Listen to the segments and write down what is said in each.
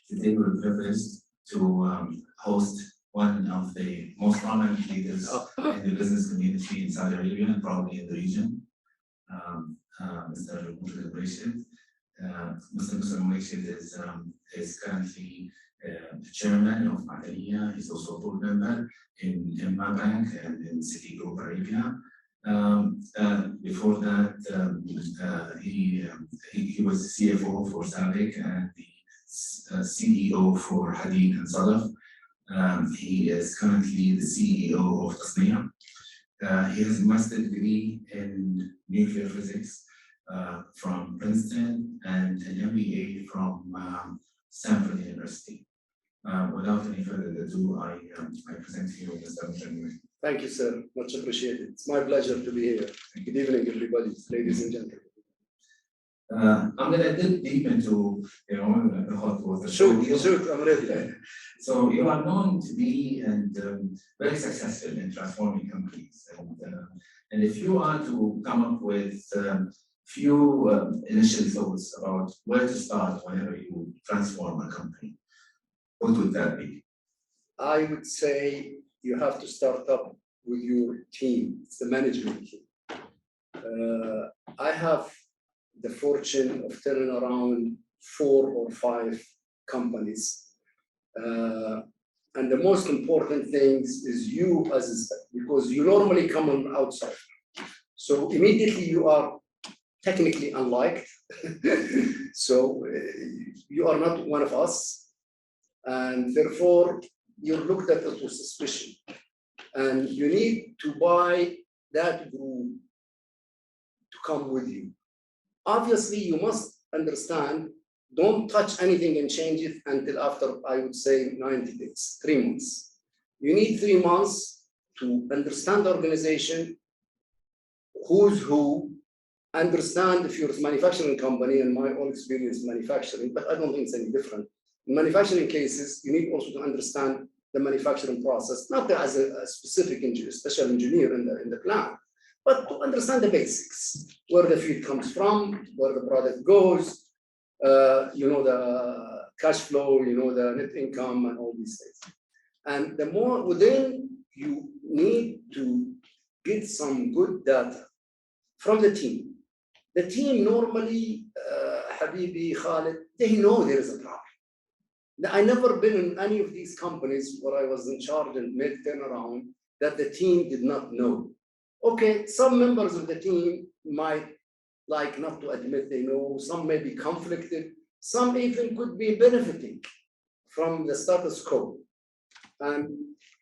Today we're privileged to host one of the most prominent leaders in the business community in Saudi Arabia and probably in the region, Mr. Delegation. Mr. Delegation is currently the chairman of Madaniya. He's also a board member in Emma Bank and in Citigroup Arabia. Before that, he was the CFO for SABIC and the CEO for Hadid and Salaf. He is currently the CEO of TASNEE. He has a master's degree in nuclear physics from Princeton and an MBA from Stanford University. Without any further ado, I present to you Mr. Mujahid. Thank you, sir. Much appreciated. It's my pleasure to be here. Good evening, everybody, ladies and gentlemen. I'm going to dig deep into, the hot water. Shoot, I'm ready. So you are known to be very successful in transforming companies. And if you are to come up with few initial thoughts about where to start whenever you transform a company, what would that be? I would say you have to start up with your team. It's the management team. I have the fortune of turning around 4 or 5 companies. And the most important things is you as because you normally come on outside. So immediately you are technically unliked. So you are not one of us. And therefore, you're looked at with suspicion. And you need to buy that group to come with you. Obviously, you must understand, don't touch anything and change it until after, I would say, 90 days, 3 months. You need 3 months to understand the organization, who's who, understand if you're a manufacturing company, and my own experience in manufacturing, but I don't think it's any different. In manufacturing cases, you need also to understand the manufacturing process, not as a specific special engineer in the plant, but to understand the basics, where the feed comes from, where the product goes, the cash flow, the net income and all these things. And the more within, you need to get some good data from the team. The team normally, Habibi, Khalid, they know there is a problem. I never been in any of these companies where I was in charge and made turnaround that the team did not know. Okay, some members of the team might like not to admit they know, some may be conflicted, some even could be benefiting from the status quo. And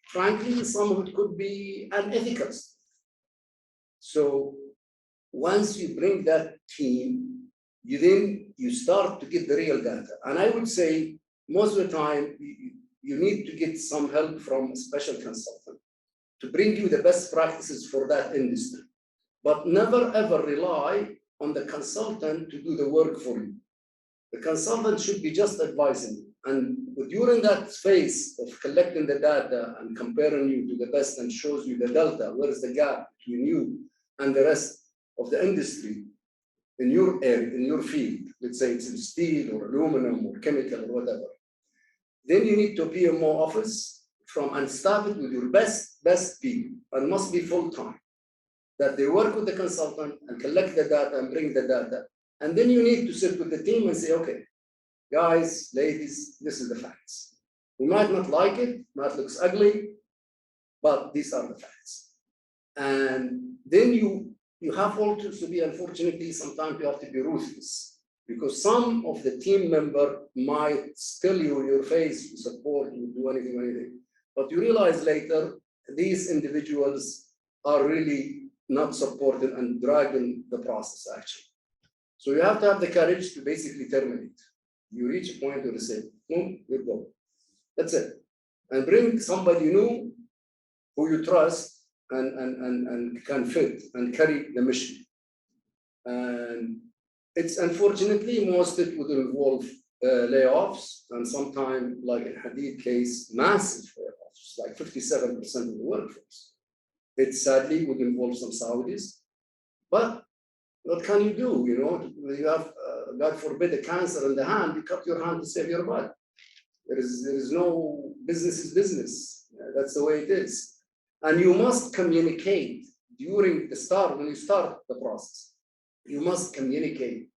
frankly, some of it could be unethical. So once you bring that team, you start to get the real data. And I would say most of the time, you need to get some help from a special consultant to bring you the best practices for that industry. But never ever rely on the consultant to do the work for you. The consultant should be just advising you. And during that phase of collecting the data and comparing you to the best and shows you the delta, where is the gap between you and the rest of the industry in your area, in your field, let's say it's in steel or aluminum or chemical or whatever. Then you need to appear more office and staff it with your best people, and must be full-time. That they work with the consultant and collect the data and bring the data. And then you need to sit with the team and say, okay, guys, ladies, this is the facts. We might not like it, might looks ugly, but these are the facts. And then you have also to be, unfortunately, sometimes you have to be ruthless, because some of the team member might tell you in your face, you support, you do anything. But you realize later, these individuals are really not supporting and dragging the process, actually. So you have to have the courage to basically terminate. You reach a point where you say, no, you go. That's it. And bring somebody new who you trust and can fit and carry the mission. And it's unfortunately, most it would involve layoffs, and sometimes, like in Hadid case, massive layoffs, like 57% of the workforce. It sadly would involve some Saudis, but what can you do? You have, God forbid, a cancer in the hand, you cut your hand to save your body. There is no business is business. That's the way it is. And you must communicate during the start, when you start the process. You must communicate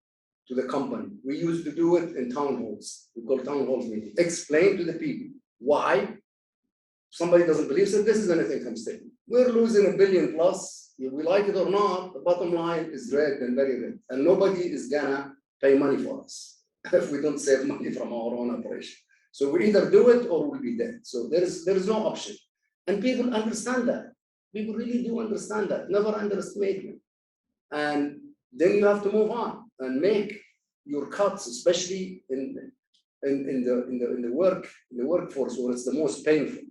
to the company. We used to do it in town halls. We call town halls meeting. Explain to the people why. Somebody doesn't believe, so this is an income statement. We're losing $1 billion plus. If we like it or not, the bottom line is red and very red. And nobody is gonna pay money for us if we don't save money from our own operation. So we either do it or we'll be dead. So there is no option. And people understand that. People really do understand that. Never underestimate them. And then you have to move on and make your cuts, especially in the workforce where it's the most painful.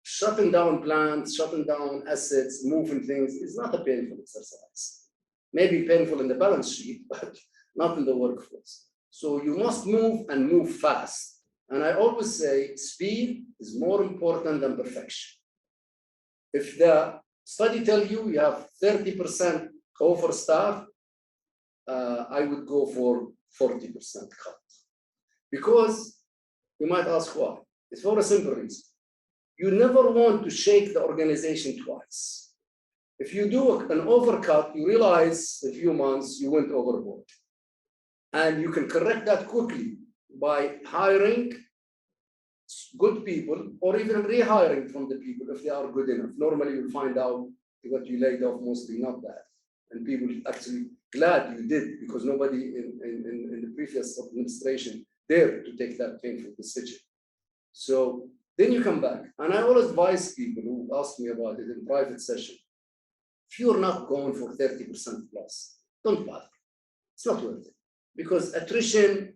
Shutting down plants, shutting down assets, moving things is not a painful exercise. Maybe painful in the balance sheet, but not in the workforce. So you must move and move fast. And I always say speed is more important than perfection. If the study tells you you have 30% overstaff, I would go for 40% cut. Because you might ask why. It's for a simple reason. You never want to shake the organization twice. If you do an overcut, you realize in a few months you went overboard. And you can correct that quickly by hiring good people or even rehiring from the people if they are good enough. Normally you'll find out what you laid off mostly not bad. And people actually glad you did because nobody in the previous administration dared to take that painful decision. So then you come back. And I always advise people who ask me about it in private session, if you're not going for 30% plus, don't bother. It's not worth it. Because attrition,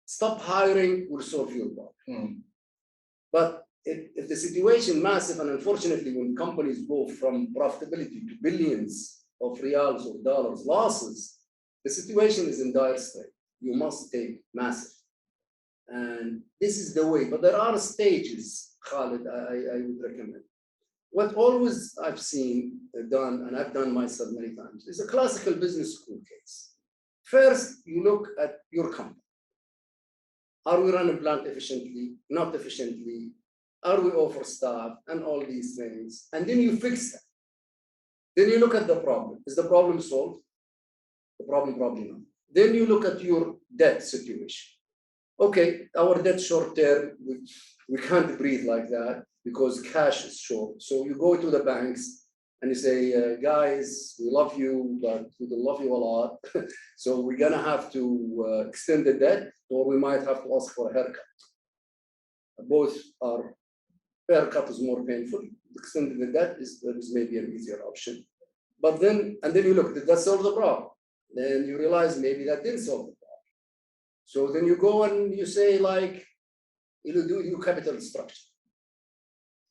stop hiring will solve your problem. But if the situation massive, and unfortunately when companies go from profitability to billions of reals or dollars losses, the situation is in dire state. You must take massive. And this is the way, but there are stages, Khalid, I would recommend. What always I've seen done, and I've done myself many times, is a classical business school case. First, you look at your company. Are we running plant efficiently, not efficiently? Are we overstaffed? And all these things. And then you fix that. Then you look at the problem. Is the problem solved? The problem probably not. Then you look at your debt situation. Okay, our debt short term, we can't breathe like that because cash is short. So you go to the banks and you say, guys, we love you, but we don't love you a lot. So we're gonna have to extend the debt, or we might have to ask for a haircut. Both are, haircut is more painful. Extending the debt is maybe an easier option. But then, and then you look, did that solve the problem? Then you realize maybe that didn't solve the problem. So then you go and you say, like, you do your capital structure.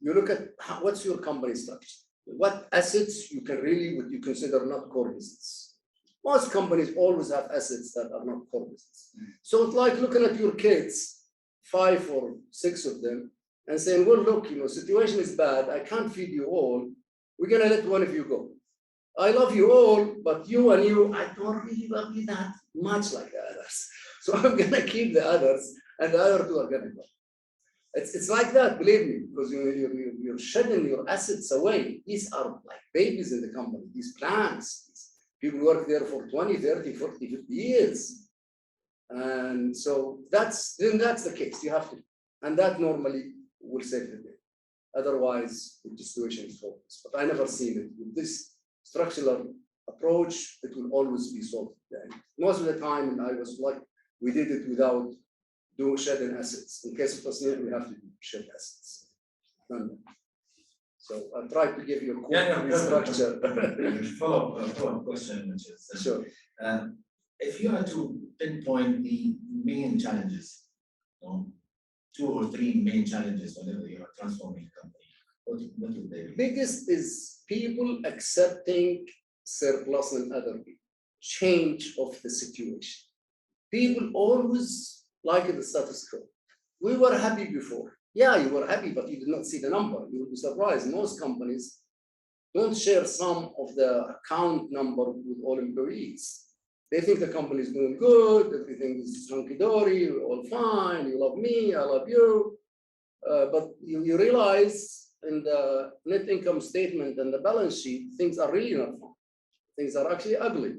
You look at what's your company structure. What assets you can really, what you consider not core business. Most companies always have assets that are not core business. So it's like looking at your kids, 5 or 6 of them, and saying, well, look, situation is bad. I can't feed you all. We're gonna let one of you go. I love you all, but you and you, I don't really love you that much like the others. So I'm gonna keep the others, and the other 2 are gonna go. It's like that, believe me, because you're shedding your assets away. These are like babies in the company, these plants. These people work there for 20, 30, 40, 50 years. And so that's the case, you have to. And that normally will save the day. Otherwise, the situation is hopeless. But I never seen it. With this structural approach, it will always be solved. And most of the time, and I was like, we did it without shedding assets. In case of TASNEE, we have to shed assets. So I'll try to give you a quick structure. Follow-up question, which is sure. If you are to pinpoint the main challenges, 2 or 3 main challenges whenever you are transforming a company, what would they be? Biggest is people accepting surplus and other people, change of the situation. People always like the status quo. We were happy before. Yeah, you were happy, but you did not see the number. You will be surprised. Most companies don't share some of the account number with all employees. They think the company is doing good, everything is hunky-dory, we're all fine, you love me, I love you. But you realize in the net income statement and the balance sheet, things are really not fine. Things are actually ugly,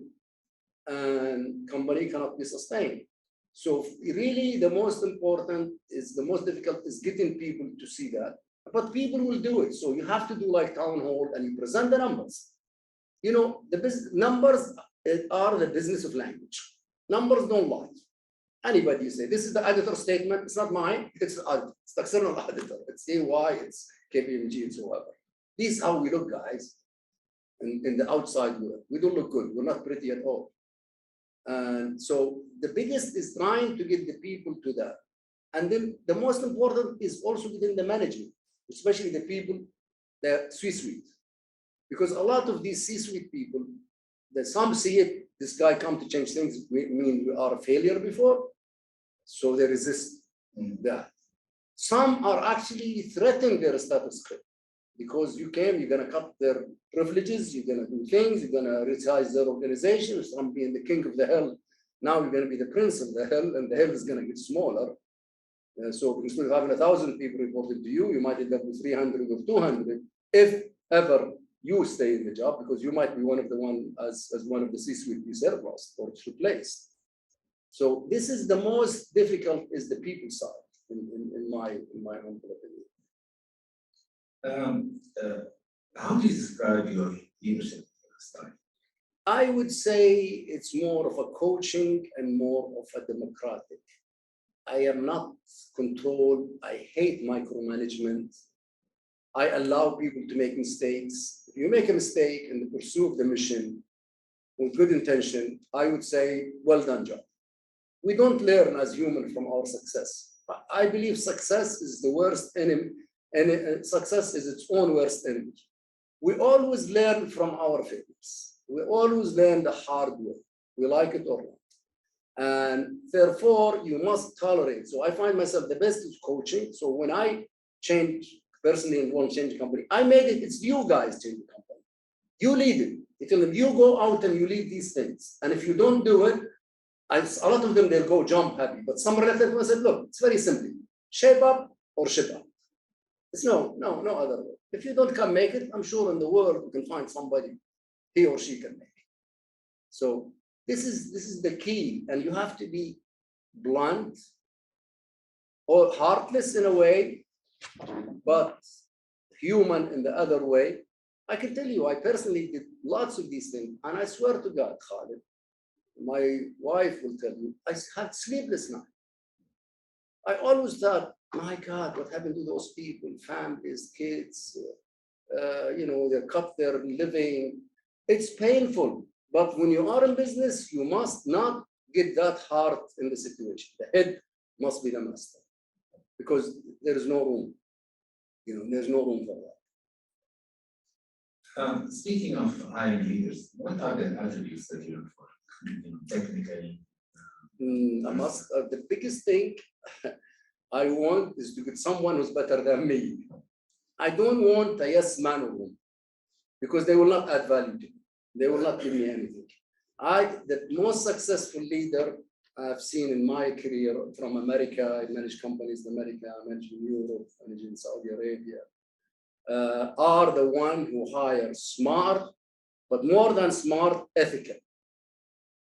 and company cannot be sustained. So really the most important is, the most difficult is getting people to see that, but people will do it. So you have to do like town hall and you present the numbers. You know, the numbers are the business of language. Numbers don't lie. Anybody say, this is the auditor statement, it's not mine, it's the external auditor, it's AY, it's KPMG, it's whoever. This is how we look, guys, in the outside world. We don't look good, we're not pretty at all. And so the biggest is trying to get the people to that. And then the most important is also within the management, especially the people, the C-suite. Because a lot of these C-suite people, that some see it, this guy come to change things, we mean we are a failure before, so they resist that. Some are actually threatening their status quo, because you came, you're gonna cut their privileges, you're gonna do things, you're gonna resize their organization, from being the king of the hill, now you're gonna be the prince of the hill, and the hill is gonna get smaller. So instead of having 1,000 people reported to you, you might end up with 300 or 200, if ever you stay in the job, because you might be one of the one as one of the C-suite you surplus or replaced. So this is the most difficult, is the people side, in my humble opinion. How do you describe your leadership style? I would say it's more of a coaching and more of a democratic. I am not controlled. I hate micromanagement. I allow people to make mistakes. If you make a mistake in the pursuit of the mission with good intention, I would say, well done, job. We don't learn as humans from our success. I believe success is the worst enemy, and success is its own worst enemy. We always learn from our failures. We always learn the hard way. We like it or not. And therefore, you must tolerate. So I find myself the best is coaching. So when I change, personally and want to change the company, I made it, it's you guys change the company. You lead it. You tell them, you go out and you lead these things. And if you don't do it, a lot of them, they'll go jump happy. But some relative will say, look, it's very simple. Shape up or ship up. It's no other way. If you don't come make it, I'm sure in the world you can find somebody, he or she can make it. So this is the key. And you have to be blunt or heartless in a way, but human in the other way. I can tell you, I personally did lots of these things, and I swear to God, Khalid, my wife will tell you, I had sleepless nights. I always thought, my God, what happened to those people, families, kids, they cut their living. It's painful, but when you are in business, you must not get that hard in the situation. The head must be the master, because there is no room. There's no room for that. Speaking of hiring leaders, what are the attributes that you look for? Technically? The biggest thing I want is to get someone who's better than me. I don't want a yes man room, because they will not add value to me. They will not give me anything. The most successful leader I've seen in my career from America, I managed companies in America, I managed in Europe, I managed in Saudi Arabia, are the one who hire smart, but more than smart, ethical.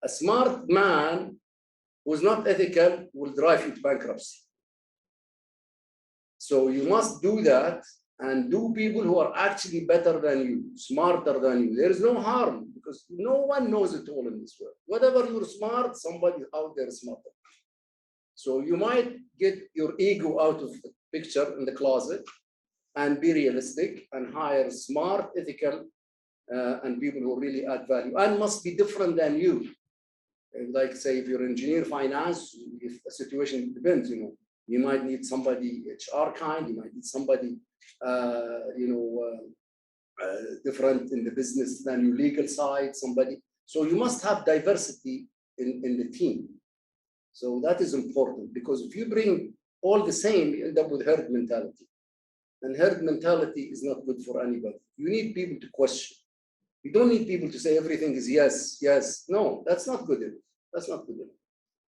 A smart man who's not ethical will drive you to bankruptcy. So you must do that, and do people who are actually better than you, smarter than you. There is no harm, because no one knows it all in this world. Whatever you're smart, somebody out there is smarter. So you might get your ego out of the picture in the closet and be realistic and hire smart, ethical, and people who really add value and must be different than you. Like say, if you're engineer finance, if the situation depends, you might need somebody HR kind, you might need somebody, different in the business than your legal side, somebody. So you must have diversity in the team. So that is important, because if you bring all the same, you end up with herd mentality. And herd mentality is not good for anybody. You need people to question. We don't need people to say everything is yes, yes. No, that's not good enough. That's not good enough.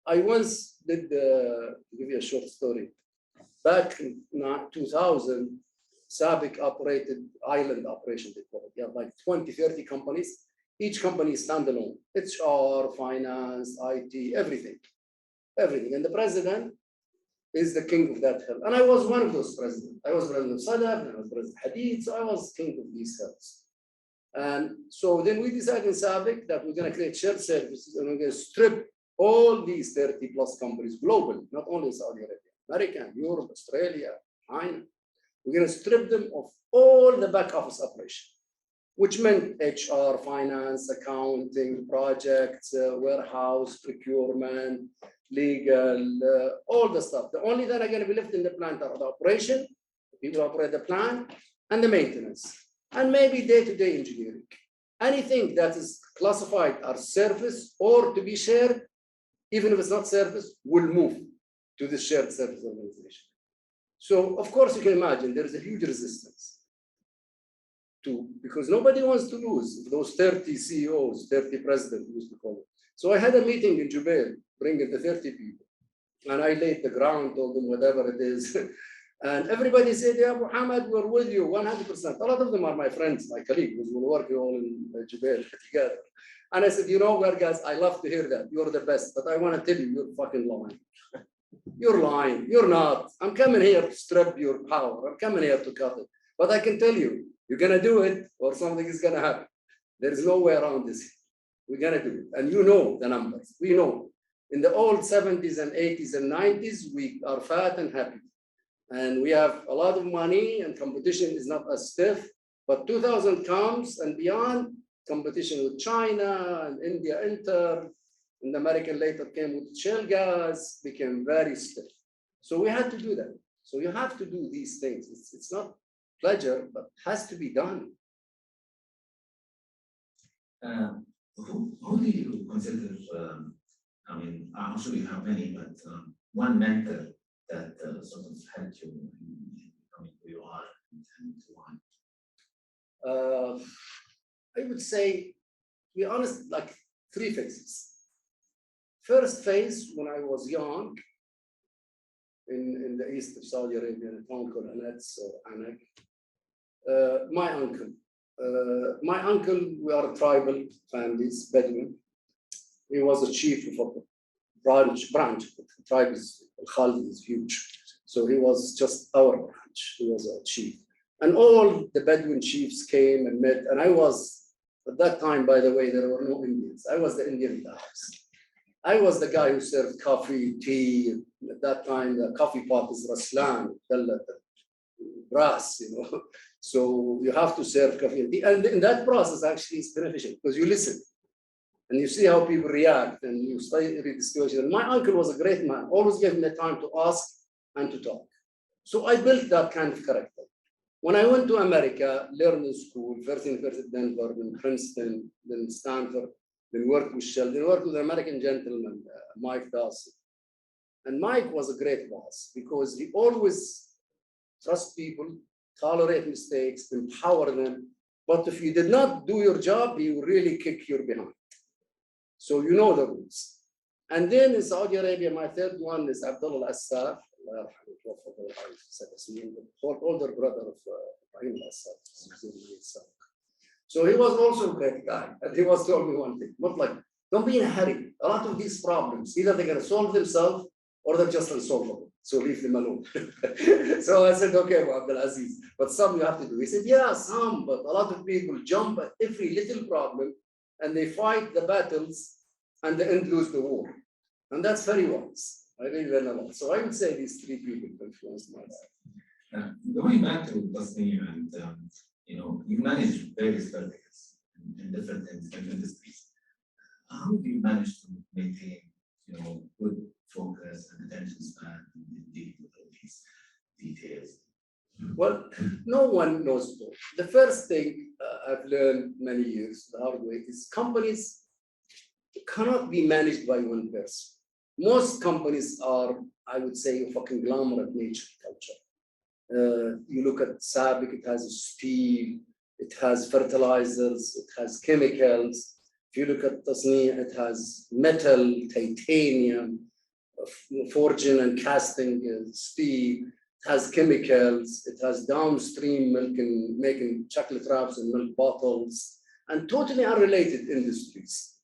I once did, to give you a short story, back in 2000, SABIC operated island operation, they call it. You have like 20, 30 companies. Each company is standalone. HR, finance, IT, everything. Everything. And the president is the king of that hill. And I was one of those presidents. I was president of Sadaf, and I was president of Hadid, so I was king of these hills. And so then we decided in SABIC that we're going to create shared services and we're going to strip all these 30 plus companies globally, not only in Saudi Arabia, America, Europe, Australia, China. We're going to strip them of all the back office operation, which meant HR, finance, accounting, projects, warehouse, procurement, legal, all the stuff. The only that are going to be left in the plant are the operation, people who operate the plant, and the maintenance, and maybe day-to-day engineering. Anything that is classified as service or to be shared, even if it's not service, will move to the shared service organization. So, of course, you can imagine there is a huge resistance because nobody wants to lose those 30 CEOs, 30 presidents, we used to call it. So I had a meeting in Jubail, bringing the 30 people, and I laid the ground, told them whatever it is. And everybody said, yeah, Muhammad, we're with you 100%. A lot of them are my friends, my colleagues, we're working all in Jubail together. And I said, you know what, guys, I love to hear that. You're the best, but I want to tell you, you're fucking lying. You're lying. You're not. I'm coming here to strip your power. I'm coming here to cut it. But I can tell you, you're going to do it or something is going to happen. There is no way around this. We're going to do it. And you know the numbers. We know. In the old 70s and 80s and 90s, we are fat and happy. And we have a lot of money and competition is not as stiff. But 2000 comes and beyond, competition with China and India entered. And the American later came with shale gas, became very stiff. So we had to do that. So you have to do these things. It's not pleasure, but has to be done. Who do you consider, I mean, I'm sure you have many, but one mentor that sort of helped you in becoming who you are and why? I would say, to be honest, like 3 phases. First phase, when I was young, in the east of Saudi Arabia, in a town called Anats or Anak, my uncle, we are tribal families, Bedouin. He was a chief of a branch. The tribe is, Khalid is huge. So he was just our branch. He was a chief. And all the Bedouin chiefs came and met. And I was, at that time, by the way, there were no Indians. I was the Indian in the house. I was the guy who served coffee, tea. At that time, the coffee pot is Raslan, brass, you know. So you have to serve coffee and tea. And in that process, actually, it's beneficial because you listen and you see how people react and you study the situation. And my uncle was a great man, always gave me the time to ask and to talk. So I built that kind of character. When I went to America, learned in school, first in Denver, then Princeton, then Stanford, then worked with Shell, then worked with an American gentleman, Mike Darcy. And Mike was a great boss because he always trust people, tolerate mistakes, empower them. But if you did not do your job, he will really kick you behind. So you know the rules. And then in Saudi Arabia, my third one is Abdullah Al-Assaf, the older brother of Ibrahim Al-Assaf. So he was also a great guy. And he was told me one thing, not like, don't be in a hurry. A lot of these problems, either they're going to solve themselves or they're just unsolvable. So leave them alone. So I said, okay, well, Abdul Aziz, but some you have to do. He said, yeah, some, but a lot of people jump at every little problem and they fight the battles and they end lose the war. And that's very wise. I really learned a lot. So I would say these 3 people influenced my life. Going back to TASNEE and you manage various verticals in different industries. How do you manage to maintain, good focus and attention span and deal with all these details? Well, no one knows both. The first thing I've learned many years the hard way is companies cannot be managed by one person. Most companies are, I would say, of a conglomerate nature culture. You look at SABIC, it has steel, it has fertilizers, it has chemicals. If you look at TASNEE, it has metal, titanium, forging and casting steel. It has chemicals, it has downstream milk and making chocolate wraps and milk bottles, and totally unrelated industries.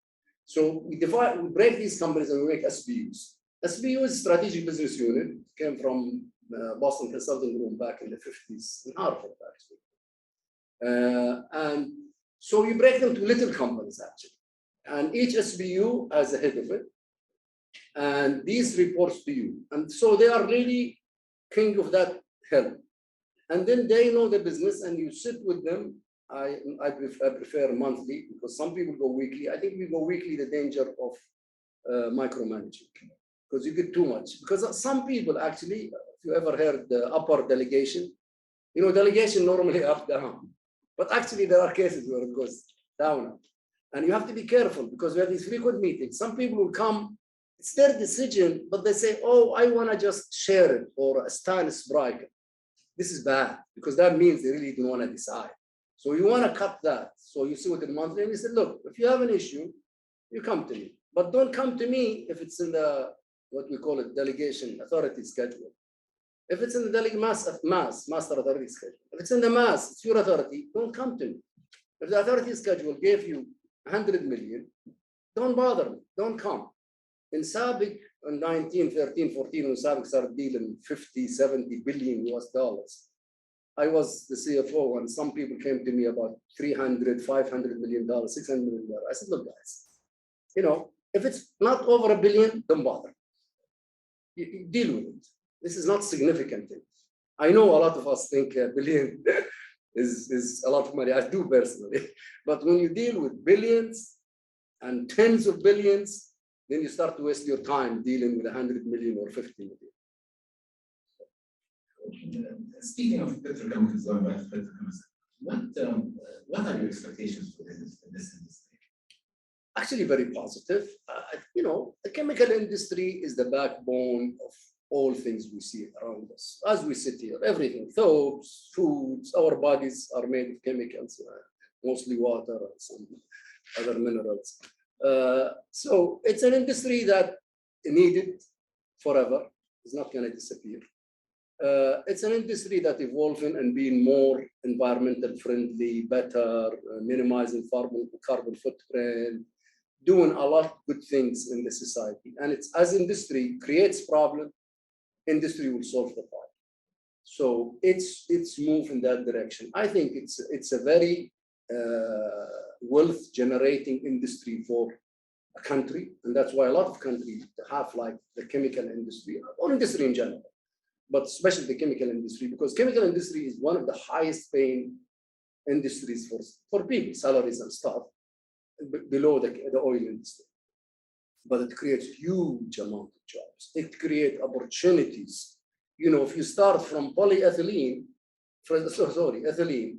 So we break these companies and we make SBUs. SBU is strategic business unit, came from Boston Consulting Group back in the 50s, in Harvard actually. And so you break them to little companies actually. And each SBU has a head of it. And these reports to you. And so they are really king of that hill. And then they know the business and you sit with them. I prefer monthly because some people go weekly. I think we go weekly, the danger of micromanaging because you get too much. Because some people actually, if you ever heard the upper delegation, you know, delegation normally up, down. But actually there are cases where it goes down. And you have to be careful because we have these frequent meetings. Some people will come, it's their decision, but they say, oh, I want to just share it or a stance breaker. This is bad because that means they really don't want to decide. So you want to cut that. So you see what the monthly and you say, look, if you have an issue, you come to me. But don't come to me if it's in the, what we call it, delegation authority schedule. If it's in the master authority schedule, if it's in the mass, it's your authority, don't come to me. If the authority schedule gave you 100 million, don't bother me, don't come. In SABIC in 1913, 14, when SABIC started dealing 50, 70 billion US dollars, I was the CFO and some people came to me about 300, 500 million dollars, 600 million dollars. I said, look guys, you know, if it's not over $1 billion, don't bother. You deal with it. This is not significant. I know a lot of us think $1 billion is a lot of money. I do personally. But when you deal with billions and tens of billions, then you start to waste your time dealing with 100 million or 50 million. Speaking of petrochemicals, going back to petrochemicals, what are your expectations for this industry? Actually, very positive. You know, the chemical industry is the backbone of all things we see around us. As we sit here, everything, soaps, foods, our bodies are made of chemicals, mostly water and some other minerals. So it's an industry that needed forever. It's not going to disappear. It's an industry that evolving and being more environmental friendly, better, minimizing carbon footprint, doing a lot of good things in the society. And it's as industry creates problem, industry will solve the problem. So it's move in that direction. I think it's a very wealth generating industry for a country. And that's why a lot of countries have like the chemical industry or industry in general, but especially the chemical industry, because chemical industry is one of the highest paying industries for people, salaries and stuff, below the oil industry. But it creates huge amount of jobs. It creates opportunities. You know, if you start from polyethylene, ethylene,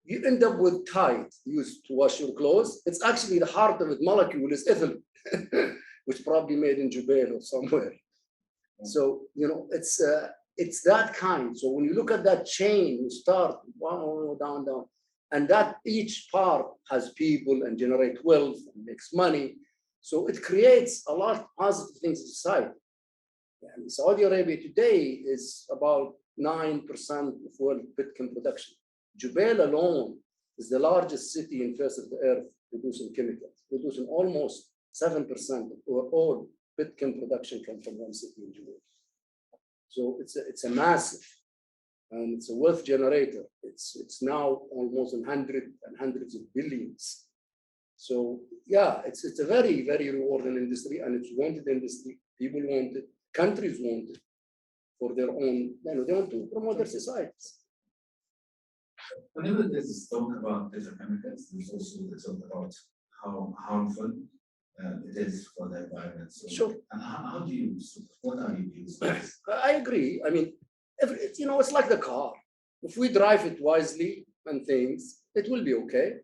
you end up with Tide used to wash your clothes. It's actually the heart of the molecule is ethylene, which probably made in Jubail or somewhere. So, you know, it's that kind. So when you look at that chain, you start down, down, and that each part has people and generate wealth and makes money. So it creates a lot of positive things in society. And Saudi Arabia today is about 9% of world petchem production. Jubail alone is the largest city in face of the earth producing chemicals, producing almost 7% of all petchem production comes from one city in Jubail. So it's a massive, and it's a wealth generator. It's now almost in hundreds of billions. So yeah, it's a very, very rewarding industry, and it's wanted industry. People want it, countries want it for their own, you know, they want to promote their societies. Whenever there's talk about petrochemicals, there's also the talk about how harmful it is for the environment. So, sure. And how do you, what are your views? I agree. I mean, you know, it's like the car. If we drive it wisely and things, it will be okay.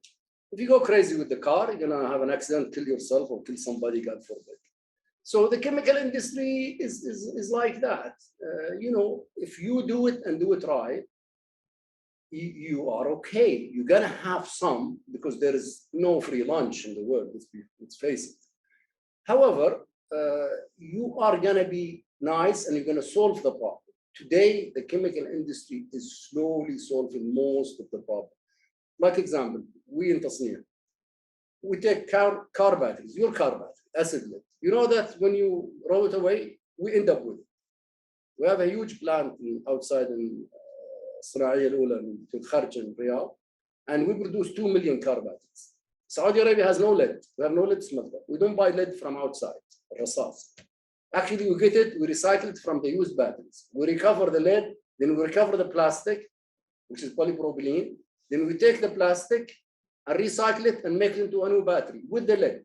If you go crazy with the car, you're gonna have an accident, kill yourself or kill somebody, God forbid. So the chemical industry is like that. You know, if you do it and do it right, you are okay. You're gonna have some because there is no free lunch in the world, let's face it. However, you are gonna be nice and you're gonna solve the problem. Today, the chemical industry is slowly solving most of the problem. Like example, we in TASNEE, we take car batteries, your car battery, acid lead. You know that when you roll it away, we end up with it. We have a huge plant outside in الصناعية الأولى في الخارج in Riyadh, and we produce 2 million car batteries. Saudi Arabia has no lead. We have no lead smelter. We don't buy lead from outside, rasas. Actually, we get it, we recycle it from the used batteries. We recover the lead, then we recover the plastic, which is polypropylene. Then we take the plastic and recycle it and make it into a new battery with the lead.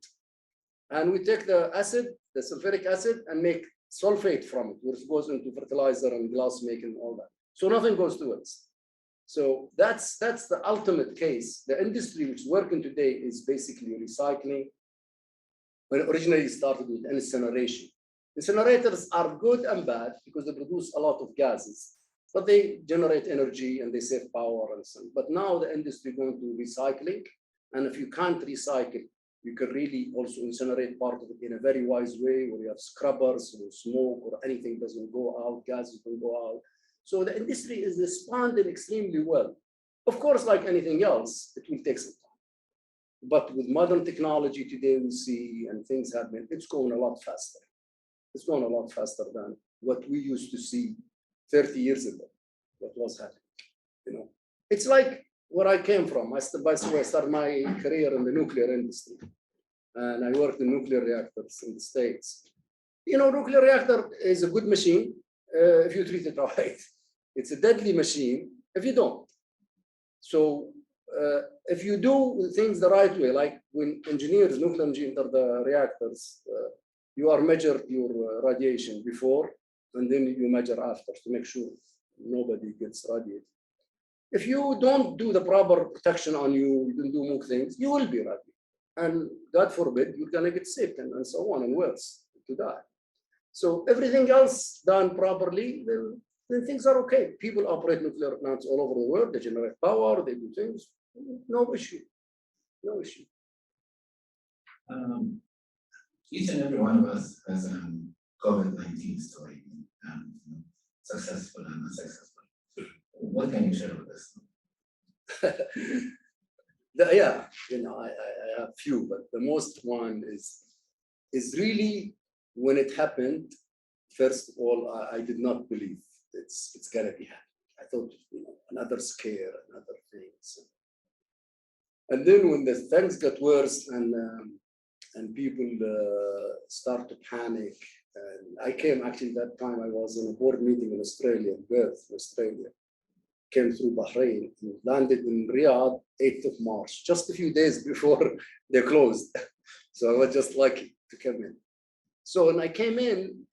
And we take the acid, the sulfuric acid, and make sulfate from it, which goes into fertilizer and glass making and all that. So nothing goes to waste. So that's the ultimate case. The industry which is working today is basically recycling. When it originally started with incineration. Incinerators are good and bad because they produce a lot of gases, but they generate energy and they save power and so on. But now the industry is going to recycling, and if you can't recycle, you can really also incinerate part of it in a very wise way, where you have scrubbers or smoke or anything doesn't go out, gases don't go out. So the industry is responding extremely well. Of course, like anything else, it will take some time. But with modern technology today, we see and things happen, it's going a lot faster. It's going a lot faster than what we used to see 30 years ago, what was happening. You know, it's like where I came from. I started my career in the nuclear industry, and I worked in nuclear reactors in the States. You know, nuclear reactor is a good machine if you treat it right. It's a deadly machine if you don't. So if you do things the right way, like when engineers, nuclear engineers enter the reactors, you are measured your radiation before, and then you measure after to make sure nobody gets radiated. If you don't do the proper protection on you, you don't do more things, you will be radiated. And God forbid, you're gonna get sick and so on and worse, to die. So everything else done properly, then things are okay. People operate nuclear plants all over the world, they generate power, they do things, no issue, no issue. Each and every one of us has a COVID-19 story, successful and unsuccessful. What can you share with us? Yeah, you know, I have few, but the most one is really when it happened. First of all, I did not believe it's gonna be happening. I thought, you know, another scare, another things. And then when the things got worse and people start to panic. And I came actually that time I was in a board meeting in Australia, in Perth, Australia. Came through Bahrain and landed in Riyadh 8th of March, just a few days before they closed. So I was just lucky to come in. So when I came in,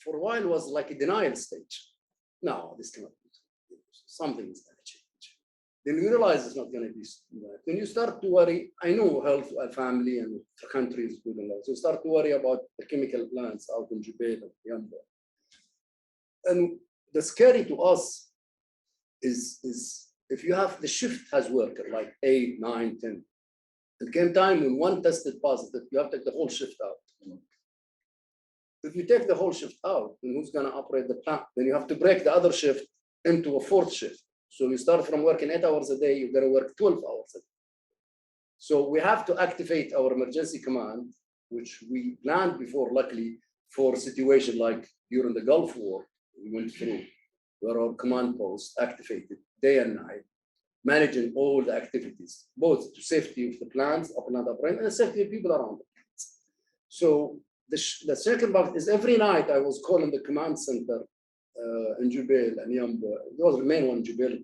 for a while it was like a denial stage. No, this cannot be. Something is going to change. Then you realize it's not going to be. Then you start to worry. I know health, family, and the country is good and all. So you start to worry about the chemical plants out in Jubail and Yamba. And the scary to us is if you have the shift has worker like 8, 9, 10. It came time when one tested positive, you have to take the whole shift out. If you take the whole shift out, then who's going to operate the plant? Then you have to break the other shift into a fourth shift. So you start from working 8 hours a day, you're going to work 12 hours a day. So we have to activate our emergency command, which we planned before, luckily, for a situation like during the Gulf War, we went through, where our command post activated day and night, managing all the activities, both to safety of the plants, and the safety of people around the plants. So the second part is every night I was calling the command center in Jubail and Yamba. It was the main one, Jubail,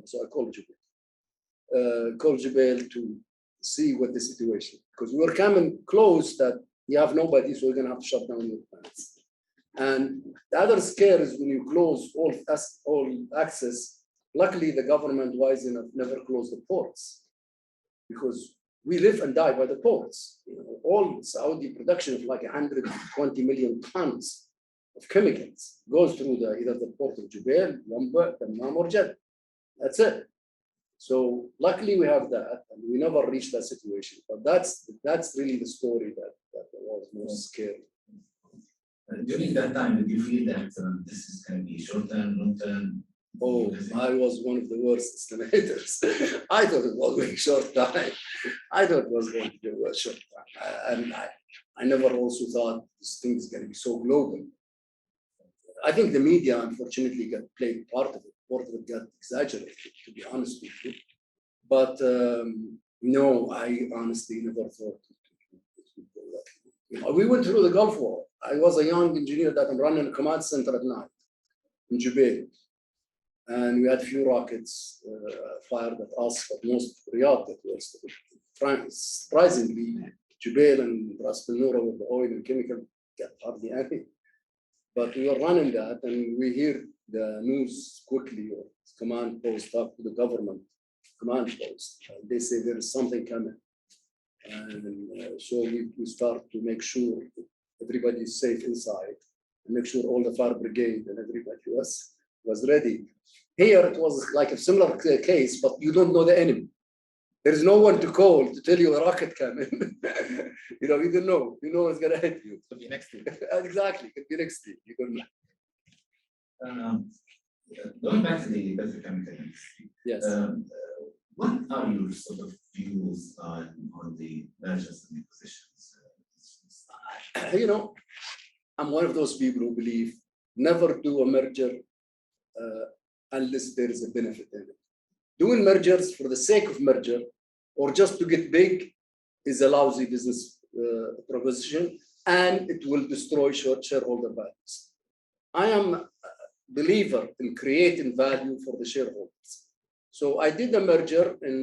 so I called Jubail. Called Jubail to see what the situation, because we were coming close that you have nobody, so we're going to have to shut down your plants. And the other scare is when you close all access. Luckily, the government, wise enough, never closed the ports, because we live and die by the ports. You know, all Saudi production of like 120 million tons of chemicals goes through either the port of Jubail, Yamba, Dammam, or Jeddah. That's it. So luckily we have that, and we never reached that situation. But that's really the story that was most scary. During that time, did you feel that this is going to be short term, long term? Oh, I was one of the worst estimators. I thought it was a short time. I thought it was going to be a short time. And I never also thought this thing is going to be so global. I think the media, unfortunately, played part of it. Part of it got exaggerated, to be honest with you. But no, I honestly never thought it would go that way. You know, we went through the Gulf War. I was a young engineer that I'm running a command center at night in Jubail. And we had few rockets fired at us, but most Riyadh that were surprisingly, Jubail and Ras Al Noura with the oil and chemical got hardly any. But we were running that, and we hear the news quickly, or command post up to the government command post. They say there is something coming. And so we start to make sure everybody is safe inside, and make sure all the fire brigade and everybody was ready. Here it was like a similar case, but you don't know the enemy. There is no one to call to tell you a rocket coming. You know, you don't know. You know it's gonna hit you. Could be next to you. Exactly, could be next to you. You don't know. Going back to the petrochemical industry, Yes. what are your sort of views on the mergers and acquisitions? You know, I'm one of those people who believe never do a merger unless there is a benefit in it. Doing mergers for the sake of merger or just to get big is a lousy business proposition, and it will destroy shareholder values. I am a believer in creating value for the shareholders. So I did a merger in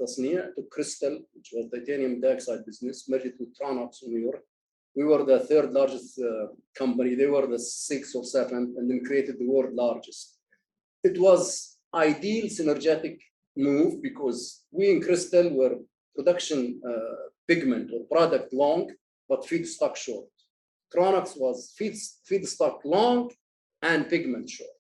TASNEE to Crystal, which was titanium dioxide business, merged with Tronox in New York. We were the third largest company. They were the sixth or seventh, and then created the world largest. It was ideal synergetic move because we in Crystal were production pigment or product long, but feedstock short. Tronox was feedstock long and pigment short.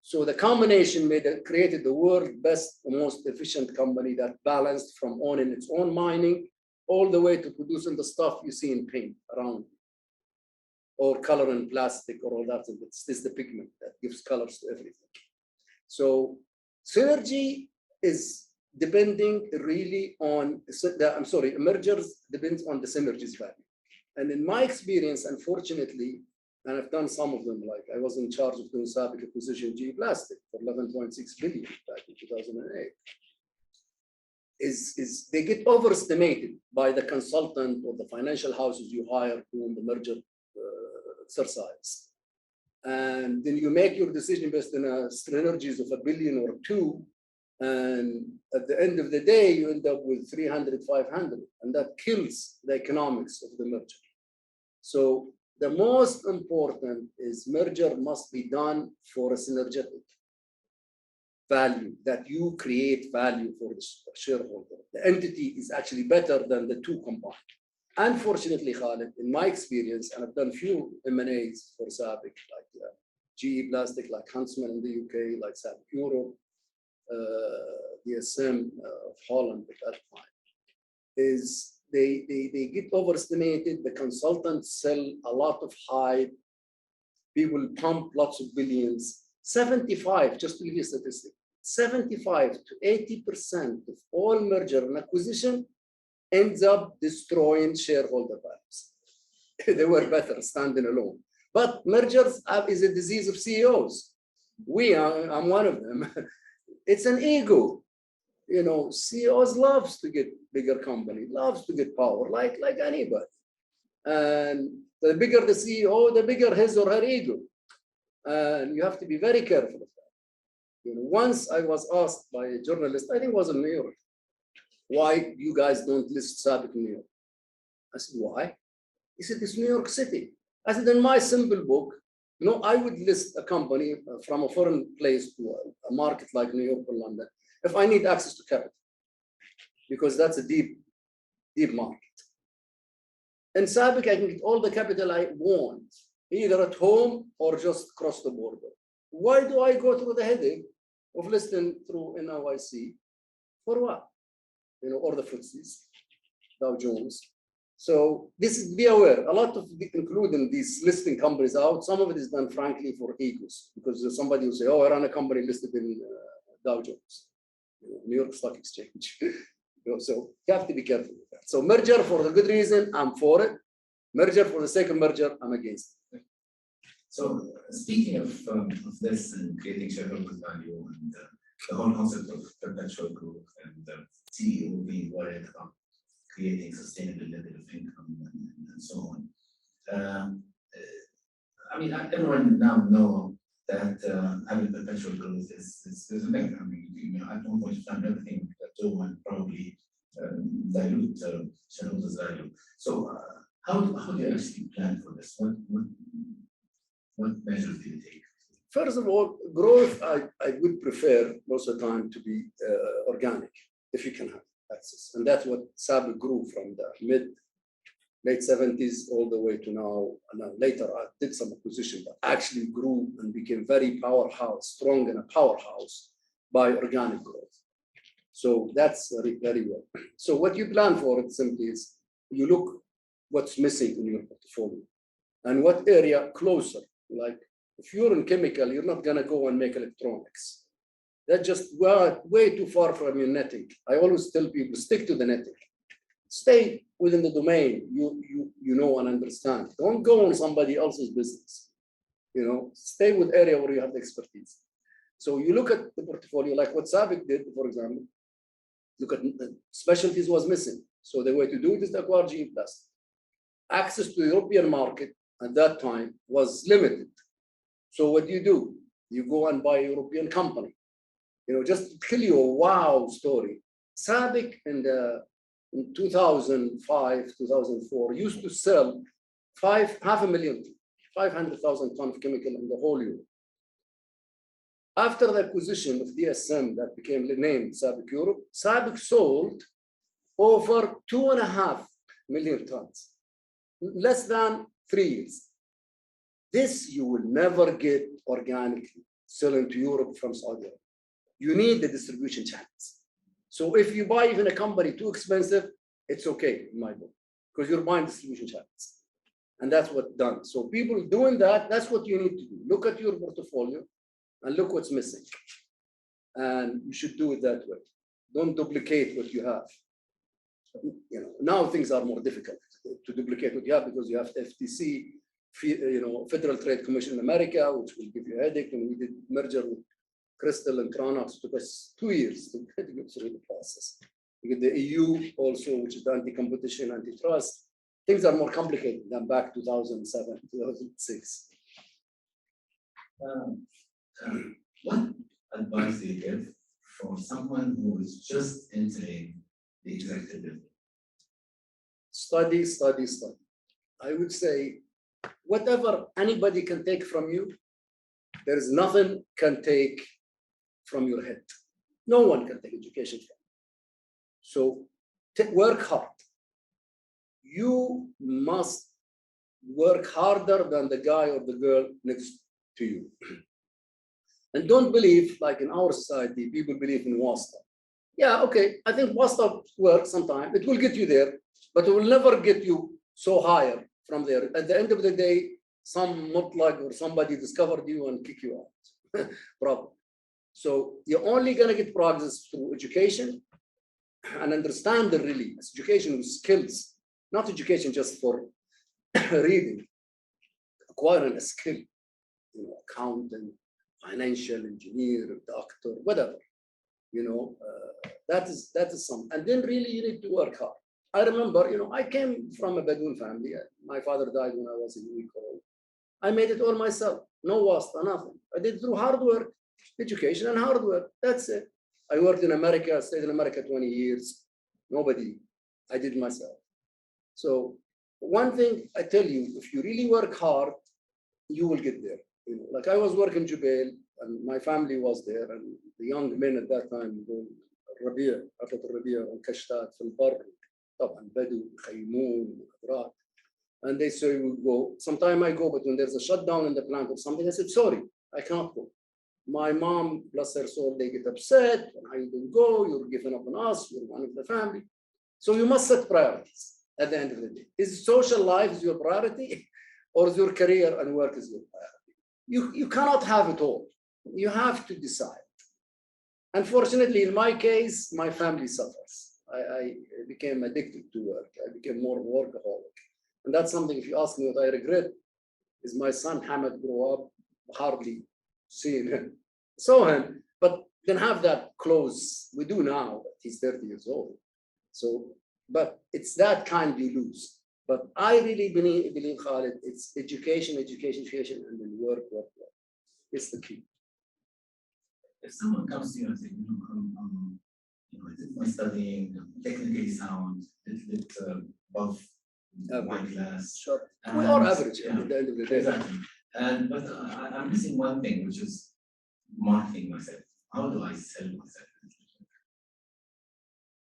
So the combination created the world's best, most efficient company that balanced from owning its own mining all the way to producing the stuff you see in paint around, or color in plastic or all that. It's the pigment that gives colors to everything. So synergy is depending really on, mergers depends on the synergies value. And in my experience, unfortunately, and I've done some of them, like I was in charge of doing SABIC acquisition GE Plastic for 11.6 billion back in 2008. Is they get overestimated by the consultant or the financial houses you hire doing the merger exercise. And then you make your decision based on synergies of $1 billion or $2 billion. And at the end of the day, you end up with 300, 500, and that kills the economics of the merger. So the most important is merger must be done for a synergetic value, that you create value for the shareholder. The entity is actually better than the two combined. Unfortunately, Khalid, in my experience, and I've done few M&As for SABIC, like GE Plastic, like Huntsman in the UK, like SABIC Europe, DSM of Holland at that time, is they get overestimated. The consultants sell a lot of hype. People pump lots of billions. 75, just to give you a statistic, 75 to 80% of all merger and acquisition ends up destroying shareholder values. They were better standing alone. But mergers is a disease of CEOs. I'm one of them. It's an ego. You know, CEOs loves to get bigger company, loves to get power, like anybody. And the bigger the CEO, the bigger his or her ego. And you have to be very careful of that. You know, once I was asked by a journalist, I think it was in New York, why you guys don't list SABIC in New York? I said, why? He said, it's New York City. I said, in my simple book, you know, I would list a company from a foreign place to a market like New York or London if I need access to capital, because that's a deep market. In SABIC, I can get all the capital I want, either at home or just across the border. Why do I go through the headache of listing through NYC for what? You know, or the FTSEs, Dow Jones. So this is, be aware, a lot of, including these listing companies out, some of it is done frankly for egos, because somebody will say, oh, I run a company listed in Dow Jones, you know, New York Stock Exchange. You know, so you have to be careful with that. So merger for the good reason, I'm for it. Merger for the sake of merger, I'm against it. So speaking of this and creating shareholder value and the whole concept of perpetual growth and the CEO being worried about creating sustainable level of income and so on. I mean, everyone now know that having perpetual growth is a big. I mean, you know, at one point in time, everything that will probably dilute shareholders' value. So, how do you actually plan for this? What measures do you take? First of all, growth, I would prefer most of the time to be organic, if you can have access. And that's what SABIC grew from the late 70s all the way to now. And then later I did some acquisition, but actually grew and became very strong and a powerhouse by organic growth. So that's very well. So what you plan for it simply is you look what's missing in your portfolio and what area closer. Like if you're in chemical, you're not gonna go and make electronics. That's just way too far from your netting. I always tell people, stick to the netting. Stay within the domain you know and understand. Don't go on somebody else's business. You know, stay with area where you have the expertise. So you look at the portfolio, like what SABIC did, for example. Look at specialties was missing. So the way to do it is to acquire GE Plastic. Access to the European market at that time was limited. So what do? You go and buy a European company. You know, just to tell you a wow story. SABIC in 2005, 2004 used to sell 500,000 tons of chemical in the whole Europe. After the acquisition of DSM that became named SABIC Europe, SABIC sold over 2.5 million tons, less than 3 years. This you will never get organically selling to Europe from Saudi Arabia. You need the distribution channels. So if you buy even a company too expensive, it's okay in my book, because you're buying distribution channels. And that's what's done. So people doing that, that's what you need to do. Look at your portfolio and look what's missing. And you should do it that way. Don't duplicate what you have. You know, now things are more difficult to duplicate what you have because you have FTC, you know, Federal Trade Commission in America, which will give you a headache. And we did merger with Crystal and Tronox. It took us 2 years to get through the process. You get the EU also, which is the anti-competition, antitrust. Things are more complicated than back 2007, 2006. What advice do you give for someone who is just entering the executive? Study, study, study. I would say, whatever anybody can take from you, there is nothing can take from your head. No one can take education from you. So work hard. You must work harder than the guy or the girl next to you. And don't believe, like in our society, people believe in wasta. Yeah, okay, I think wasta works sometimes. It will get you there, but it will never get you so higher from there. At the end of the day, some mutlaq or somebody discovered you and kick you out. Problem. So you're only going to get progress through education and understand the really education with skills, not education just for reading, acquiring a skill, you know, accountant, financial engineer, doctor, whatever, you know, that is some. And then really you need to work hard. I remember, you know, I came from a Bedouin family. My father died when I was a week old. I made it all myself. No wasta, nothing. I did it through hard work, education and hard work. That's it. I worked in America, stayed in America 20 years. Nobody. I did it myself. So one thing I tell you, if you really work hard, you will get there. You know, like I was working in Jubail and my family was there, and the young men at that time go Rabia, Afat Rabia and Kashtat, Fil Bar, طبعا Bedu, Khaymoon, Khadrat. And they say we go. Sometime I go, but when there's a shutdown in the plant or something, I said, sorry, I cannot go. My mom, bless her soul, they get upset. When I didn't go, you're giving up on us, you're one of the family. So you must set priorities at the end of the day. Is social life is your priority, or is your career and work is your priority? You cannot have it all. You have to decide. Unfortunately, in my case, my family suffers. I became addicted to work. I became more workaholic. And that's something, if you ask me what I regret, is my son Hamad grew up hardly seeing him. Saw him, but didn't have that close. We do now, but he's 30 years old. So, but it's that kind you lose. But I really believe, Khalid, it's education, and then work. It's the key. If someone comes to you and says, I did my studying, I'm technically sound, a little bit above my class. Sure. We are average yeah, at the end of the day. Exactly. But I'm missing one thing, which is marketing myself. How do I sell myself?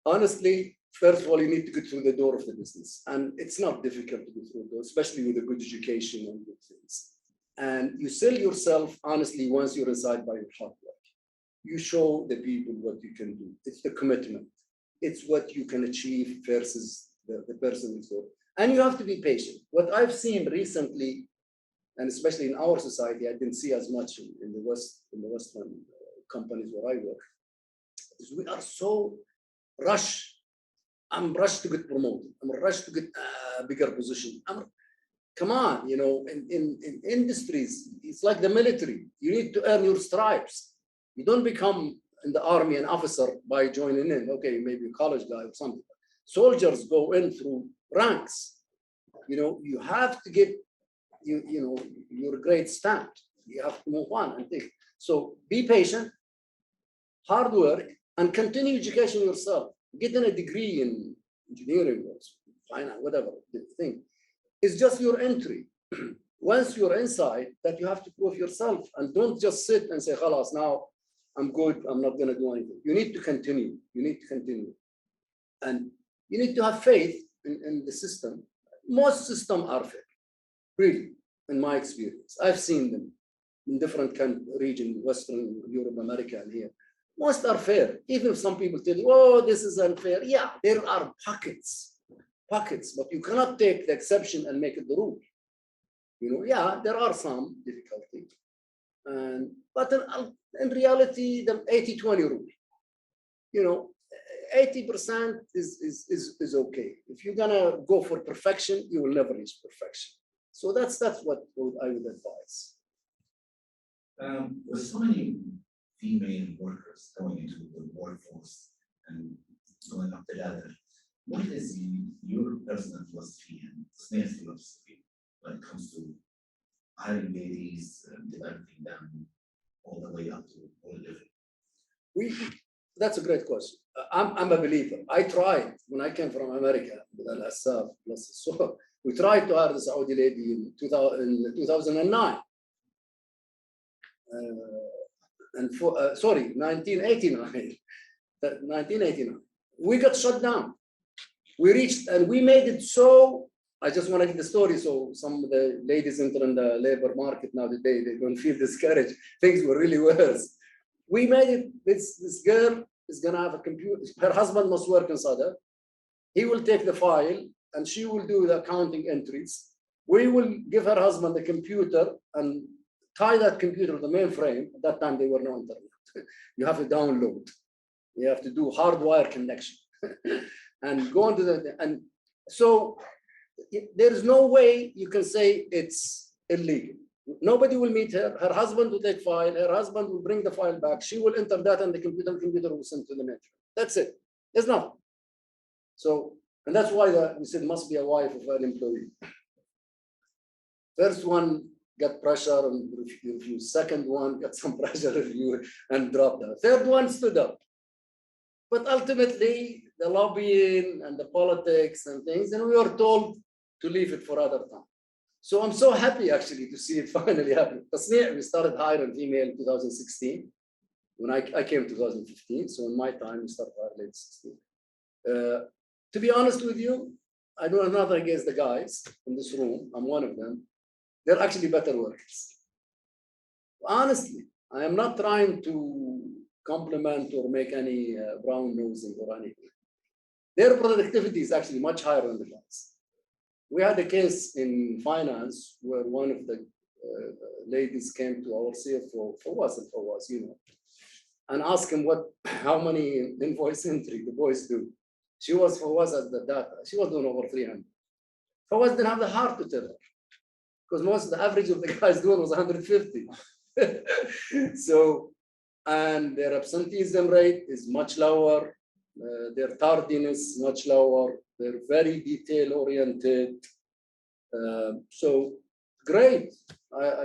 Honestly, first of all, you need to get through the door of the business. And it's not difficult to go through the door, especially with a good education and good things. And you sell yourself, honestly, once you're inside by your hard work. You show the people what you can do. It's the commitment. It's what you can achieve versus the person who's there. And you have to be patient. What I've seen recently, and especially in our society, I didn't see as much in the Western companies where I work, is we are so rushed. I'm rushed to get promoted. I'm rushed to get a bigger position. Come on, in industries, it's like the military. You need to earn your stripes. You don't become in the army an officer by joining in. Okay, maybe a college guy or something. Soldiers go in through ranks. You have to get your grade stamped. You have to move on and think. So be patient, hard work, and continue education yourself. Getting a degree in engineering or finance, whatever the thing, is just your entry. Once you're inside, that you have to prove yourself, and don't just sit and say, "Khalas, now I'm good, I'm not going to do anything." You need to continue. And you need to have faith in the system. Most systems are fair, really, in my experience. I've seen them in different regions, Western Europe, America, and here. Most are fair. Even if some people tell you, "Oh, this is unfair." Yeah, there are pockets, but you cannot take the exception and make it the rule. Yeah, there are some difficulties. But in reality, the 80-20 rule, 80% is okay. If you're gonna go for perfection, you will never reach perfection. So that's what I would advise. With so many female workers going into the workforce and going up the ladder, what is your personal philosophy and Tasnee's philosophy when it comes to hiring ladies, developing them all the way up to full living? That's a great question. I'm a believer. I tried when I came from America with Al-Assaf, so we tried to hire the Saudi lady in 2009. 1989. 1989. We got shut down. We reached and we made it so. I just want to get the story so some of the ladies entering the labor market now today, they don't feel discouraged. Things were really worse. We made it. This girl is gonna have a computer. Her husband must work inside her. He will take the file and she will do the accounting entries. We will give her husband the computer and tie that computer to the mainframe. At that time, they were no internet. You have to download. You have to do hardwire connection and go into and so there is no way you can say it's illegal. Nobody will meet her. Her husband will take file. Her husband will bring the file back. She will enter that in the computer will send to the network. That's it. There's nothing. So, and that's why we said must be a wife of an employee. First one got pressure and refused. Second one got some pressure review and dropped out. Third one stood up. But ultimately, the lobbying and the politics and things, and we were told to leave it for other time. So I'm so happy actually to see it finally happen. TASNEE, we started hiring female in 2016. When I came in 2015, so in my time, we started hiring late 16. To be honest with you, I know nothing against the guys in this room. I'm one of them. They're actually better workers. Honestly, I am not trying to compliment or make any brown nosing or anything. Their productivity is actually much higher than the guys. We had a case in finance where one of the ladies came to our CFO, Fawaz, you know, and asked him how many invoice entry the boys do. Fawaz at the data, she was doing over 300. Fawaz didn't have the heart to tell her, because most of the average of the guys doing was 150. So, and their absenteeism rate is much lower, their tardiness much lower, they're very detail oriented. So great.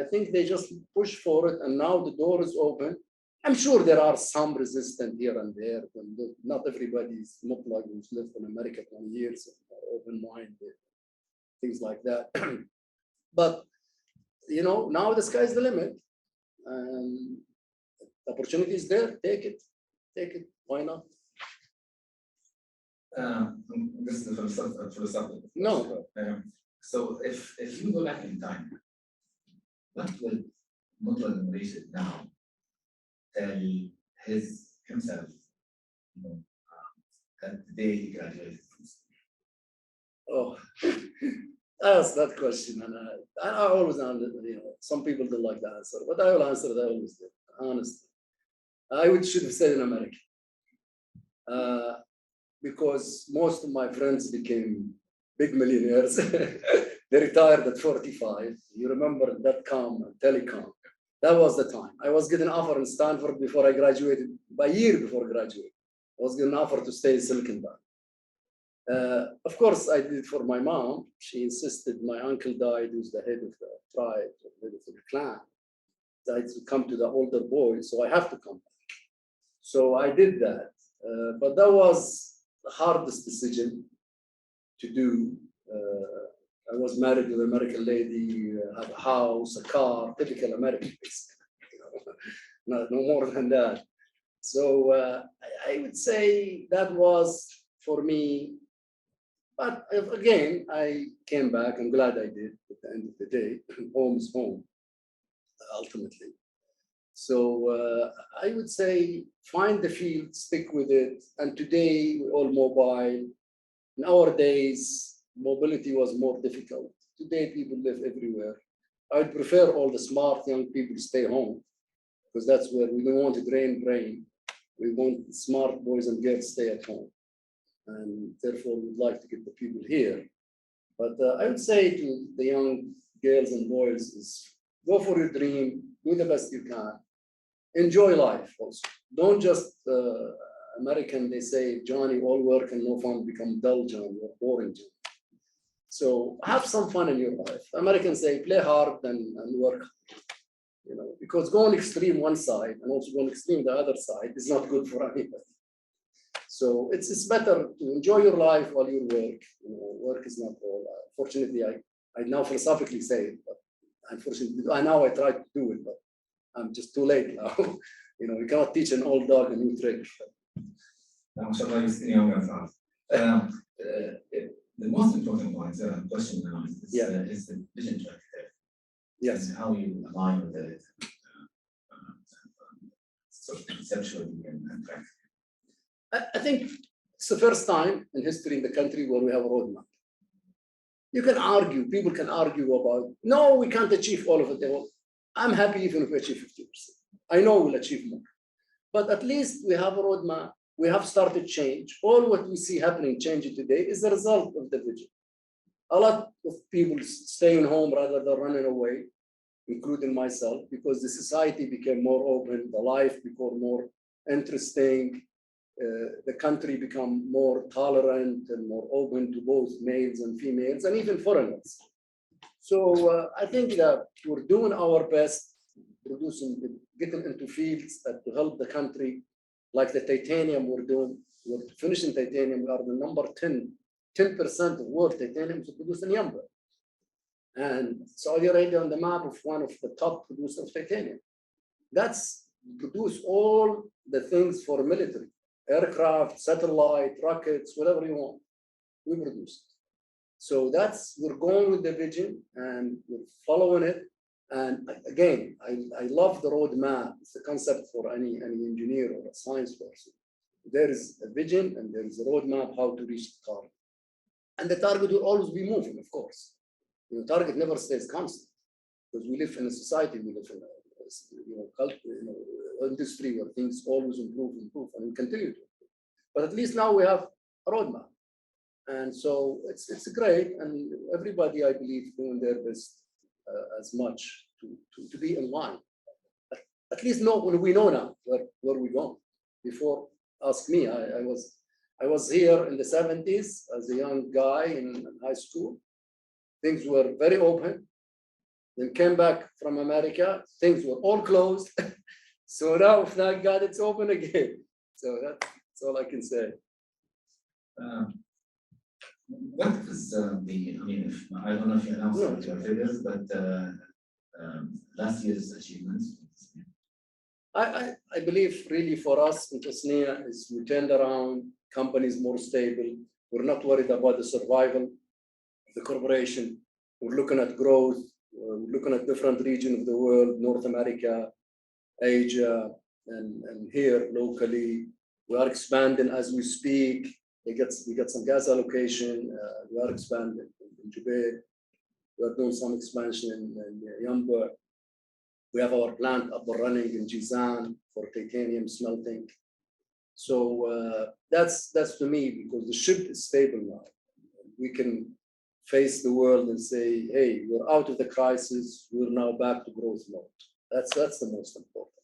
I think they just push for it, and now the door is open. I'm sure there are some resistance here and there. Not everybody is not like who's lived in America 20 years, open-minded, things like that. But you know, now the sky's the limit. Opportunity is there. Take it. Why not? This is a philosophical. No. So if you go back in time, what would Muslim Rashid now tell himself, you know, that the day he graduated from school? Oh, I asked that question, and I always, you know, some people don't like the answer, but I will answer that. I always do, honestly. I should have said in America, because most of my friends became big millionaires. They retired at 45. You remember .com and telecom. That was the time. I was getting an offer in Stanford before I graduated, by a year before graduating. I was getting an offer to stay in Silicon Valley. Of course, I did it for my mom. She insisted. My uncle died, who's the head of the tribe, head of the clan. I had to come to the older boy, so I have to come back. So I did that. But that was the hardest decision to do. I was married with an American lady, had a house, a car, typical American, you know, no more than that. So I would say that was for me. But again, I came back. I'm glad I did at the end of the day. Home is home, ultimately. So I would say find the field, stick with it. And today, we're all mobile. In our days, mobility was more difficult. Today, people live everywhere. I would prefer all the smart young people to stay home, because that's where we don't want to drain brain. We want smart boys and girls stay at home. And therefore, we'd like to get the people here. But I would say to the young girls and boys is go for your dream, do the best you can. Enjoy life also. Don't just, American, they say, Johnny, all work and no fun, become dull Johnny or boring Johnny. So have some fun in your life. Americans say, play hard and work hard. You know, because going extreme one side and also going extreme the other side is not good for anybody. So it's better to enjoy your life while you work. You know, work is not all. Fortunately, I now philosophically say it, but unfortunately, now I try to do it, but I'm just too late now. You know, you cannot teach an old dog a new trick. The most important question now is the vision track there. Yes. And how you align with it, sort of conceptually and practically. I think it's the first time in history in the country where we have a roadmap. You can argue, people can argue about, no, we can't achieve all of it. I'm happy even if we achieve 50%. I know we'll achieve more. But at least we have a roadmap. We have started change. All what we see happening, changing today, is the result of the vision. A lot of people staying home rather than running away, including myself, because the society became more open, the life became more interesting, the country become more tolerant and more open to both males and females, and even foreigners. So I think that we're doing our best, getting into fields that to help the country, like the titanium we're doing. We're finishing titanium. We are the number 10% of world titanium is produced in Yanbu. And Saudi Arabia on the map of one of the top producers of titanium. That's produce all the things for military, aircraft, satellite, rockets, whatever you want. We produce it. So we're going with the vision and we're following it. And again, I love the roadmap. It's a concept for any engineer or a science person. There is a vision and there is a roadmap how to reach the target. And the target will always be moving, of course. The target never stays constant because we live in a society, we live in a industry where things always improve, and we continue to improve. But at least now we have a roadmap. And so it's great, and everybody, I believe, doing their best as much to be in line. At least we know now where we're going. Before, ask me, I was here in the 70s as a young guy in high school. Things were very open. Then came back from America, things were all closed. So now, thank God, it's open again. So that's all I can say. What is I mean, I don't know if you announced your figures, but last year's achievements? I believe really for us in TASNEE is we turned around, companies more stable. We're not worried about the survival of the corporation. We're looking at growth. We're looking at different regions of the world, North America, Asia, and here locally. We are expanding as we speak. We get some gas allocation. We are expanding in Jubail. We are doing some expansion in Yanbu. We have our plant up and running in Jizan for titanium smelting. So that's to me, because the ship is stable now. We can face the world and say, hey, we're out of the crisis. We're now back to growth mode. That's the most important.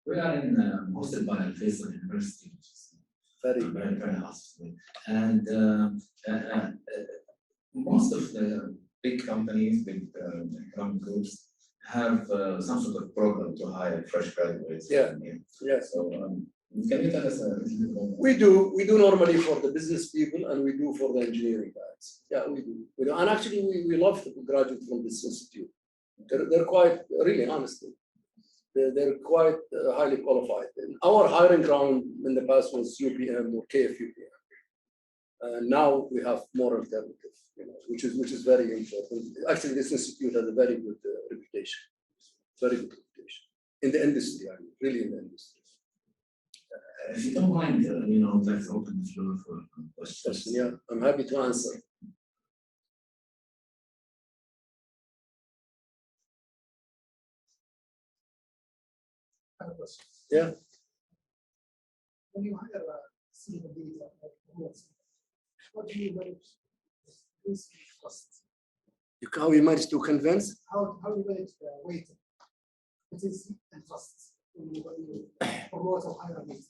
We are in hosted by Faisal University, which is very hospitable. And most of the big companies, big economic groups have some sort of program to hire fresh graduates. Yeah. So can you tell us a little bit about that? We do normally for the business people, and we do for the engineering guys. Yeah, we do. And actually, we love the graduates from this institute. They're quite, really, honestly, they're quite highly qualified. And our hiring ground in the past was UPM or KFUPM. Now we have more alternatives, which is very important. Actually, this institute has a very good reputation, in the industry. I mean, really in the industry. If you don't mind, let's open the floor for questions. Yeah, I'm happy to answer. Yeah. When you hire a senior leader, what do you manage to trust? How you manage to convince? How you manage the weighting? It is and trust when you promote or hire a leader.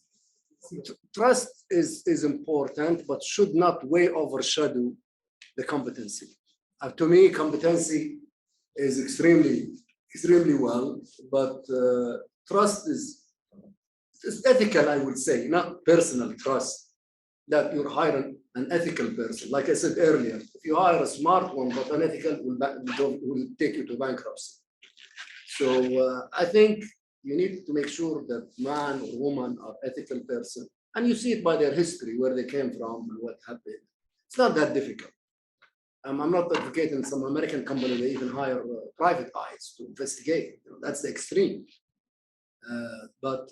Trust is important, but should not way overshadow the competency. To me, competency is extremely well, but trust is ethical, I would say, not personal trust, that you're hiring an ethical person. Like I said earlier, if you hire a smart one, but unethical, will take you to bankruptcy. So I think you need to make sure that man or woman are ethical person. And you see it by their history, where they came from and what happened. It's not that difficult. I'm not advocating some American company, they even hire private eyes to investigate. That's the extreme. But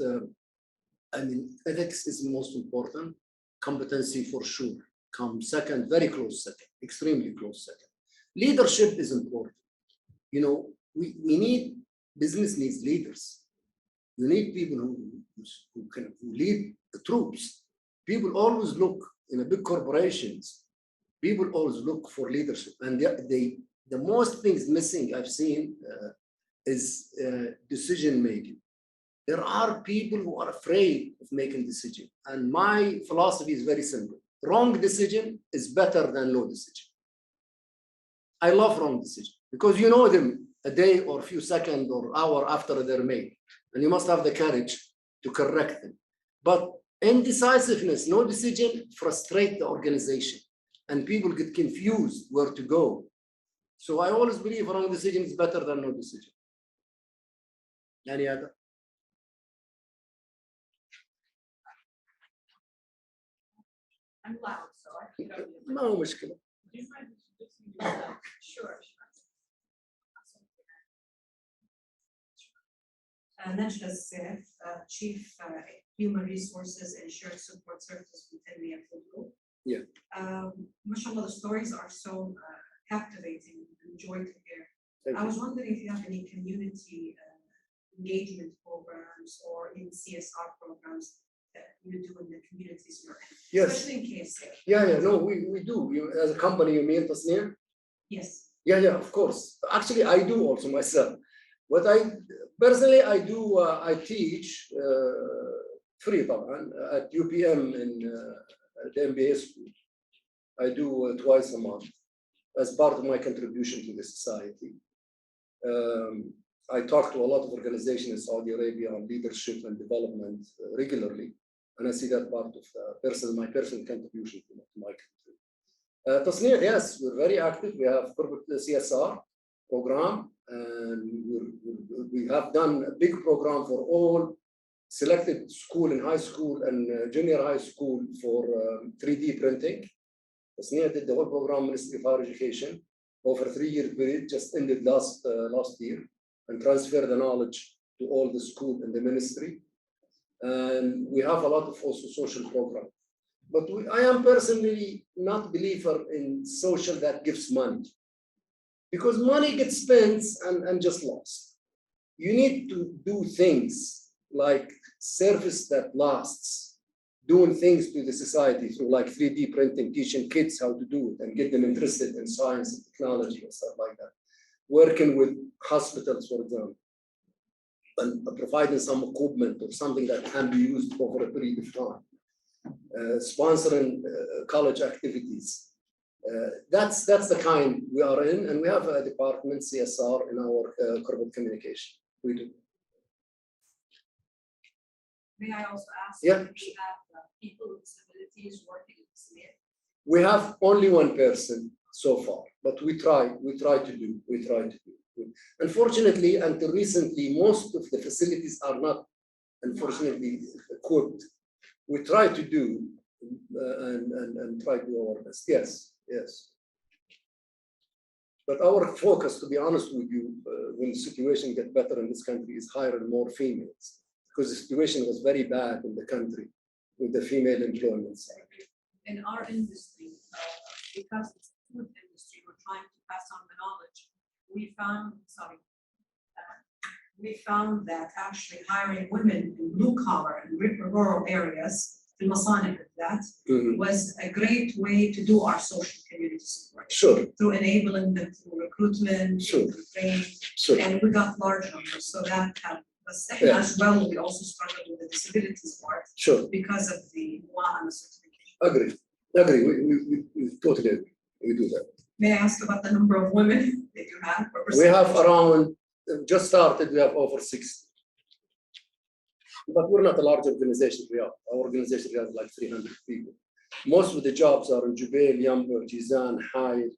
I mean, ethics is the most important. Competency for sure comes second, very close second, extremely close second. Leadership is important. We need, business needs leaders. You need people who can lead the troops. People always look in a big corporations. People always look for leadership, and the most things missing I've seen is decision making. There are people who are afraid of making decisions, and my philosophy is very simple: wrong decision is better than no decision. I love wrong decision because you know them a day or a few seconds or hour after they're made, and you must have the courage to correct them. But indecisiveness, no decision, frustrate the organization, and people get confused where to go. So I always believe wrong decision is better than no decision. Any other? I'm loud, so I think No مشكلة. do you mind introducing yourself? Sure. نجلة السيف, Chief Human Resources and Shared Support Services with TASNEE Group. Yeah. MashaAllah, the stories are so captivating and joy to hear. Thank I you. was wondering if you have any community engagement programs or in CSR programs that you do in the communities you're in, Yes. especially in KSA. Yeah, no, we do. As a company, you mean TASNEE? Yes. Yeah, of course. Actually, I do also myself. What I personally do, I teach free at UPM in the MBA school. I do twice a month as part of my contribution to the society. I talk to a lot of organizations in Saudi Arabia on leadership and development regularly, and I see that part of my personal contribution to my country. TASNEE, yes, we're very active. We have corporate CSR program, and we have done a big program for all selected school and high school and junior high school for 3D printing. TASNEE did the whole program, Ministry of Higher Education, over 3-year period, just ended last year, and transfer the knowledge to all the school and the ministry. And we have a lot of also social programs. But I am personally not a believer in social that gives money, because money gets spent and just lost. You need to do things like service that lasts, doing things to the society through like 3D printing, teaching kids how to do it and get them interested in science and technology and stuff like that. Working with hospitals, for example, and providing some equipment or something that can be used over a period of time. Sponsoring college activities. That's the kind we are in, and we have a department, CSR, in our corporate communication. We do. May I also ask Yeah. if we have people with disabilities working in TASNEE? We have only one person so far, but we try to do. Unfortunately, until recently, most of the facilities are not, unfortunately, equipped. We try to do and try to do our best. Yes. But our focus, to be honest with you, when the situation gets better in this country, is hiring more females, because the situation was very bad in the country with the female employment side. In our industry, because it's a food industry, we're trying to pass on the knowledge. We found that actually hiring women in blue collar and rural areas, the المصانع that was a great way to do our social community support. Sure. Through enabling them through recruitment, Sure. through training, Sure. and we got large numbers. So that helped. But as well, we also struggled with the disabilities part. Sure. Because of the WAAM certification. Agree. We totally agree. We do that. May I ask about the number of women that you have? We have around, just started, we have over 60. But we're not a large organization, Riyadh. Our organization has like 300 people. Most of the jobs are in Jubail, Yambo, Jizan, Hayy,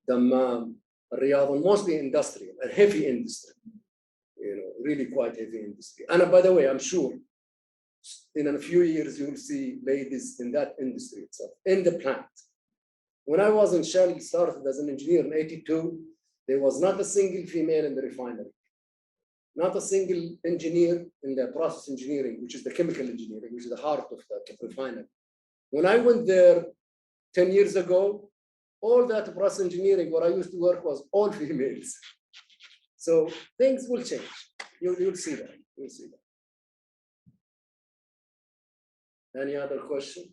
Dammam, Riyadh, and mostly industrial and heavy industry. Really quite heavy industry. And by the way, I'm sure in a few years you will see ladies in that industry itself, in the plant. When I was in Shell, started as an engineer in '82, there was not a single female in the refinery. Not a single engineer in the process engineering, which is the chemical engineering, which is the heart of the refinery. When I went there 10 years ago, all that process engineering where I used to work was all females. So things will change. You'll see that. You'll see that. Any other question?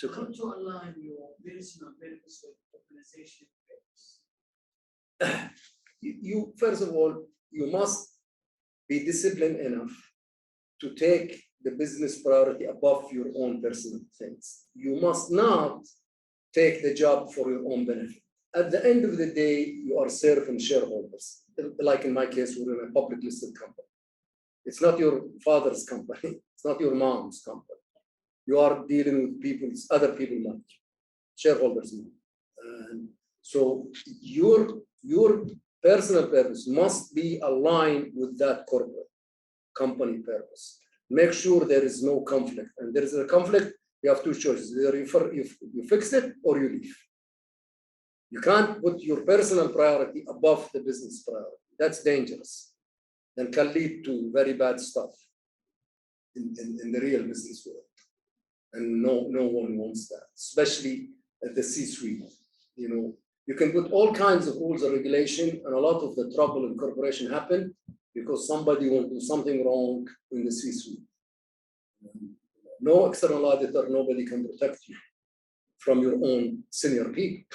How to align your personal purpose with organization purpose? You first of all, you must be disciplined enough to take the business priority above your own personal things. You must not take the job for your own benefit. At the end of the day, you are serving shareholders. Like in my case, we're in a public listed company. It's not your father's company. It's not your mom's company. You are dealing with other people's money, shareholders' money. And so your personal purpose must be aligned with that corporate company purpose. Make sure there is no conflict. And there is a conflict, you have two choices. Either you fix it or you leave. You can't put your personal priority above the business priority. That's dangerous. That can lead to very bad stuff in the real business world. And no one wants that, especially at the C-suite. You know, you can put all kinds of rules and regulation, and a lot of the trouble in corporation happen because somebody will do something wrong in the C-suite. No external auditor, nobody can protect you from your own senior people.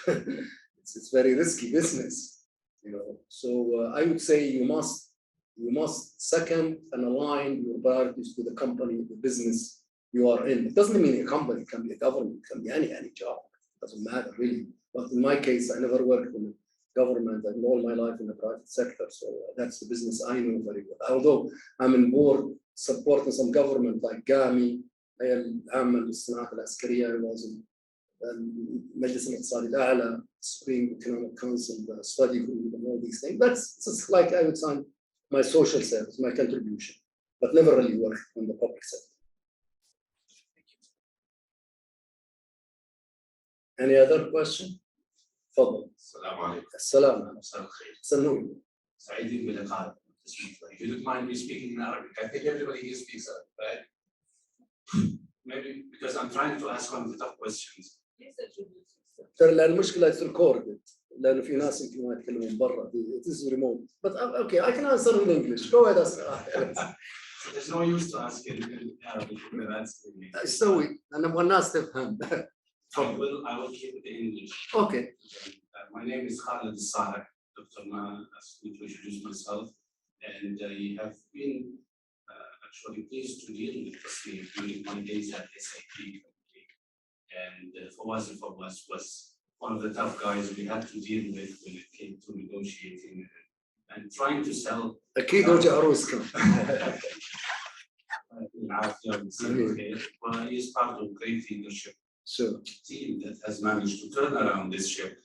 It's very risky business, you know. So I would say you must second and align your priorities to the company, the business you are in. It doesn't mean a company, it can be a government, it can be any job. It doesn't matter really. But in my case, I never worked in government. I've all my life in the private sector, so that's the business I know very well. Although I'm in board supporting some government like GAMI, العامة للصناعات العسكرية, I was in مجلس الاقتصاد الأعلى, Supreme Economic Council, the study group, and all these things. That's like I would say my social service, my contribution, but never really worked in the public sector. Any other question? تفضل. السلام عليكم. السلام عليكم. مساء الخير. سنوي. سعيدين بلقائك. If you don't mind me speaking in Arabic, I think everybody here speaks Arabic, right? Maybe because I'm trying to ask one of the tough questions. ترى لأن المشكلة is recorded. لأنه في ناس يمكن ما يتكلمون برا. It is remote. But okay, I can answer in English. Go ahead. So there's no use to ask in Arabic. That's سوي. أنا والناس تفهم. I will keep it in English. Okay. My name is Khalid Saleh. Dr. Ma asked me to introduce myself, and I have been actually pleased to deal with TASNEE during my days at SAP. And Fawaz was one of the tough guys we had to deal with when it came to negotiating and trying to sell. أكيد وجه عروسكم. Well, he is part of great leadership team that has managed to turn around this ship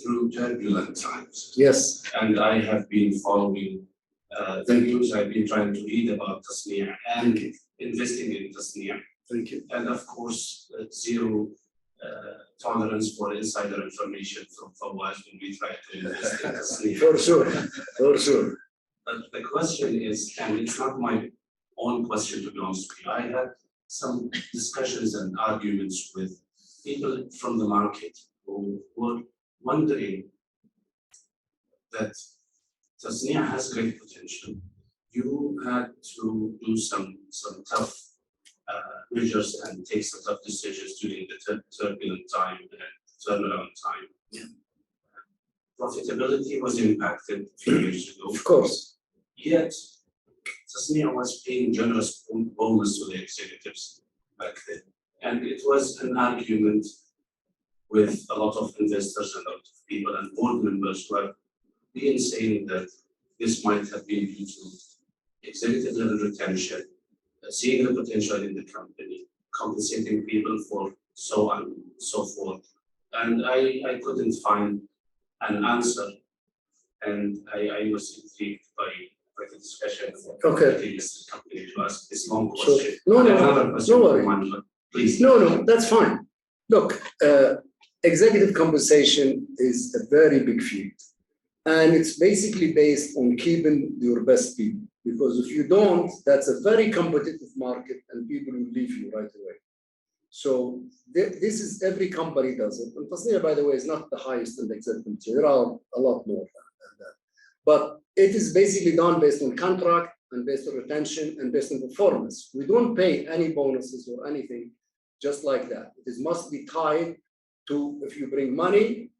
through turbulent times. Yes. And I have been following the news. I've been trying to read about TASNEE and investing in TASNEE. Thank you. And of course, zero tolerance for insider information from Fawaz when we try to invest in TASNEE. For sure. For sure. But the question is, and it's not my own question to be honest with you, I had some discussions and arguments with people from the market who were wondering that TASNEE has great potential. You had to do some tough measures and take some tough decisions during the turbulent time and turnaround time. Yeah. Profitability was impacted a few years ago. Of course. Yet, TASNEE was paying generous bonus to the executives back then. And it was an argument with a lot of investors and a lot of people and board members who have been saying that this might have been due to executive level retention, seeing the potential in the company, compensating people for so on and so forth. And I couldn't find an answer. And I was intrigued by the discussion of the company to ask this long question. Sure. No, worry. Please. No, that's fine. Look, executive compensation is a very big field. And it's basically based on keeping your best people. Because if you don't, that's a very competitive market and people will leave you right away. So this is, every company does it. And TASNEE, by the way, is not the highest in the executive. There are a lot more than that. But it is basically done based on contract and based on retention and based on performance. We don't pay any bonuses or anything just like that. It must be tied to, if you bring money,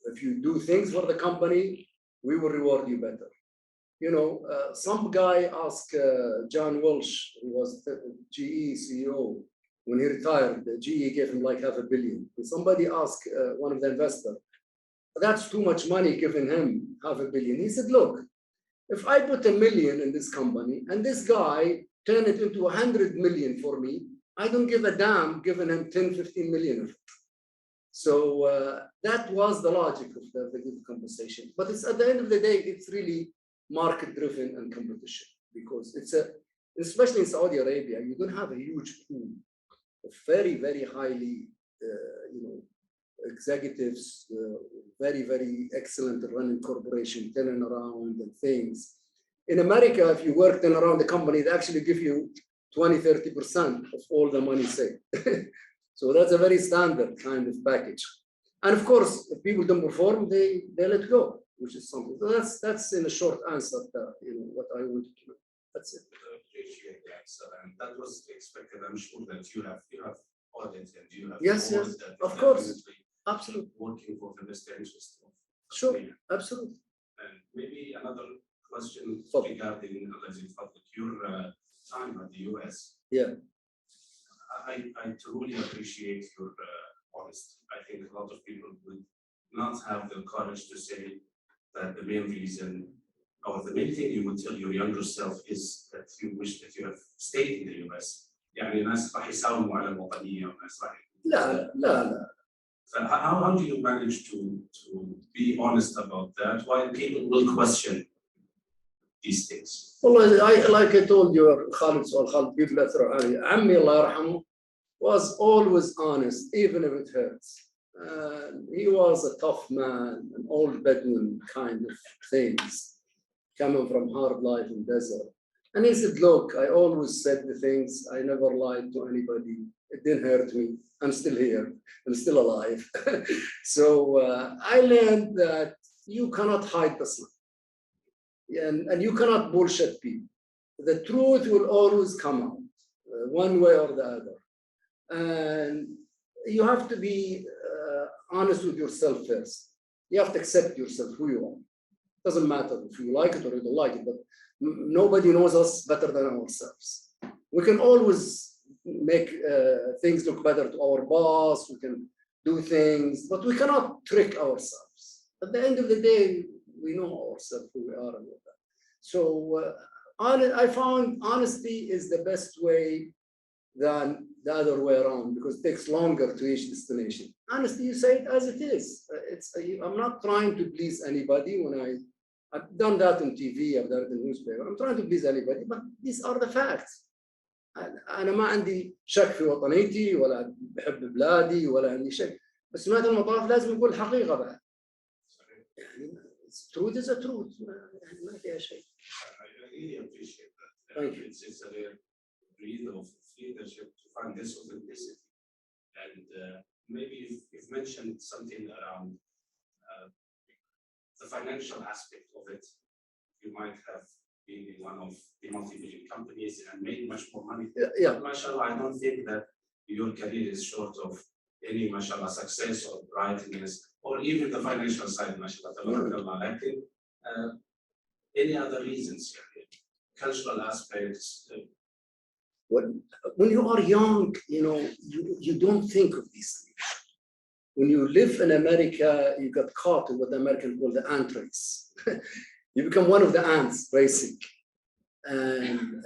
if you do things for the company, we will reward you better. You know, some guy asked John Walsh, who was the GE CEO, when he retired, GE gave him like $500 million. And somebody asked one of the investors, that's too much money giving him $500 million. He said, look, if I put $1 million in this company and this guy turn it into 100 million for me, I don't give a damn giving him 10, 15 million of it. So that was the logic of the executive compensation. But it's at the end of the day, it's really market driven and competition, because it's especially in Saudi Arabia, you don't have a huge pool of very, very highly executives, very, very excellent at running corporation, turning around and things. In America, if you work turn around the company, they actually give you 20–30% of all the money saved. So that's a very standard kind of package. And of course, if people don't perform, they let go, which is something. So that's in a short answer, what I wanted to know. That's it. I appreciate that, sir. And that was expected. I'm sure that you have audits and you have Yes, audits yes, that of course. definitely Absolutely. working for the best interest of Sure, Tasneem. absolutely. And maybe another question Fadl. regarding your time at the US. Yeah. I truly appreciate your honesty. I think a lot of people would not have the courage to say that the main reason or the main thing you would tell your younger self is that you wish that you have stayed in the US. يعني ناس راح يساوموا على الوطنية وناس راح لا. So how do you manage to be honest about that while people will question these things? والله like I told you, Khalid, people أثروا علي. عمي الله يرحمه was always honest, even if it hurts. He was a tough man, an old Bedouin kind of things, coming from hard life in desert. And he said, look, I always said the things, I never lied to anybody. It didn't hurt me. I'm still here. I'm still alive. So I learned that you cannot hide the sun. And you cannot bullshit people. The truth will always come out, one way or the other. And you have to be honest with yourself first. You have to accept yourself, who you are. It doesn't matter if you like it or you don't like it, but nobody knows us better than ourselves. We can always make things look better to our boss, we can do things, but we cannot trick ourselves. At the end of the day, we know ourselves, who we are and all that. So I found honesty is the best way than the other way around, because it takes longer to reach destination. Honestly, you say it as it is. I'm not trying to please anybody. I've done that on TV, I've done it in newspaper. I'm trying to please anybody, but these are the facts. أنا ما عندي شك في وطنيتي ولا بحب بلادي ولا عندي شك، بس نهاية المطاف لازم نقول الحقيقة بعد. يعني truth is a truth. يعني ما فيها شيء. I really appreciate that. Thank you. It's a rare breed of leadership to find this authenticity. And maybe you've mentioned something around the financial aspect of it. You might have been in one of the multi-billion companies and made much more money. Yeah. But mashallah, I don't think that your career is short of any mashallah success or brightness or even the financial side, mashallah. I think any other reasons here, cultural aspects. When you are young, you don't think of these things. When you live in America, you got caught in what the Americans call the ant race. You become one of the ants, basic. And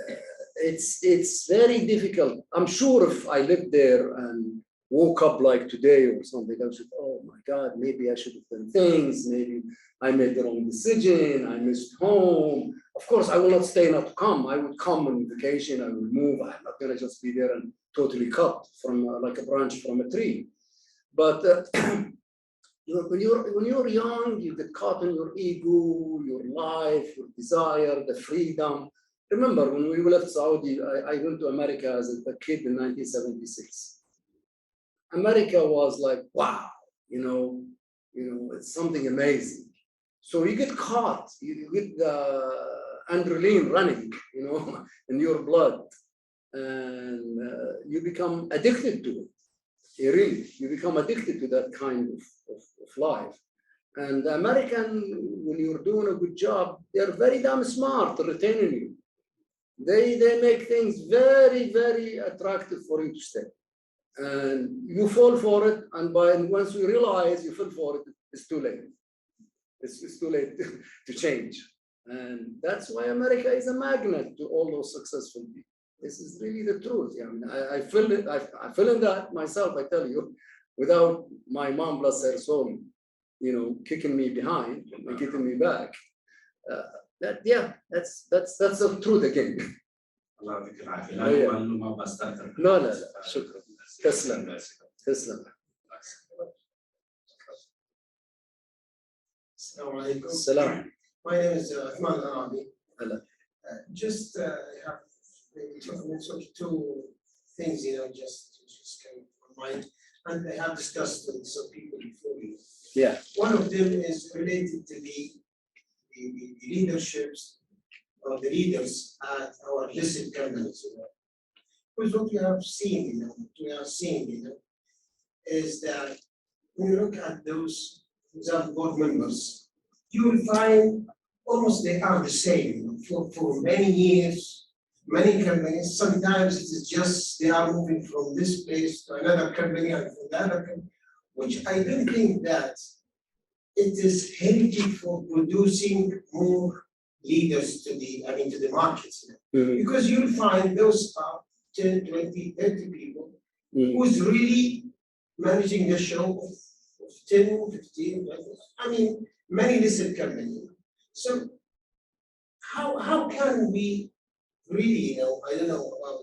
it's very difficult. I'm sure if I lived there and woke up like today or something, I would say, oh my God, maybe I should have done things. Maybe I made the wrong decision. I missed home. Of course, I will not stay not to come. I would come on vacation. I will move. I'm not going to just be there and totally cut from like a branch from a tree. But when you're young, you get caught in your ego, your life, your desire, the freedom. Remember, when we left Saudi, I went to America as a kid in 1976. America was like, wow, it's something amazing. So you get caught, you get the adrenaline running, in your blood, and you become addicted to it. You become addicted to that kind of life. And the American, when you're doing a good job, they're very damn smart at retaining you. They make things very, very attractive for you to stay. And you fall for it, and once you realize you fell for it, it's too late. It's too late to change. And that's why America is a magnet to all those successful people. This is really the truth. I mean, I feel it. I feel in that myself. I tell you, without my mom, bless her soul, kicking me behind and kicking me back. That's the truth again. الله يعطيك العافية. لا معلومة بستأثر. لا شكرا. تسلم. Assalamu alaikum. Salam. My name is Ahmad Arabi. Hello. Just have maybe two things, just came to mind, and I have discussed with some people before me. Yeah. One of them is related to the leaderships or the leaders at our listed companies. Because what we have seen, is that when you look at those, for example, board members, you will find almost they are the same for many years, many companies. Sometimes it is just they are moving from this place to another company and from the other company, which I don't think that it is healthy for producing more leaders to the markets. Because you'll find those are 10, 20, 30 people who's really managing the show of 10, 15, 20, many listed companies. So how can we really, I don't know about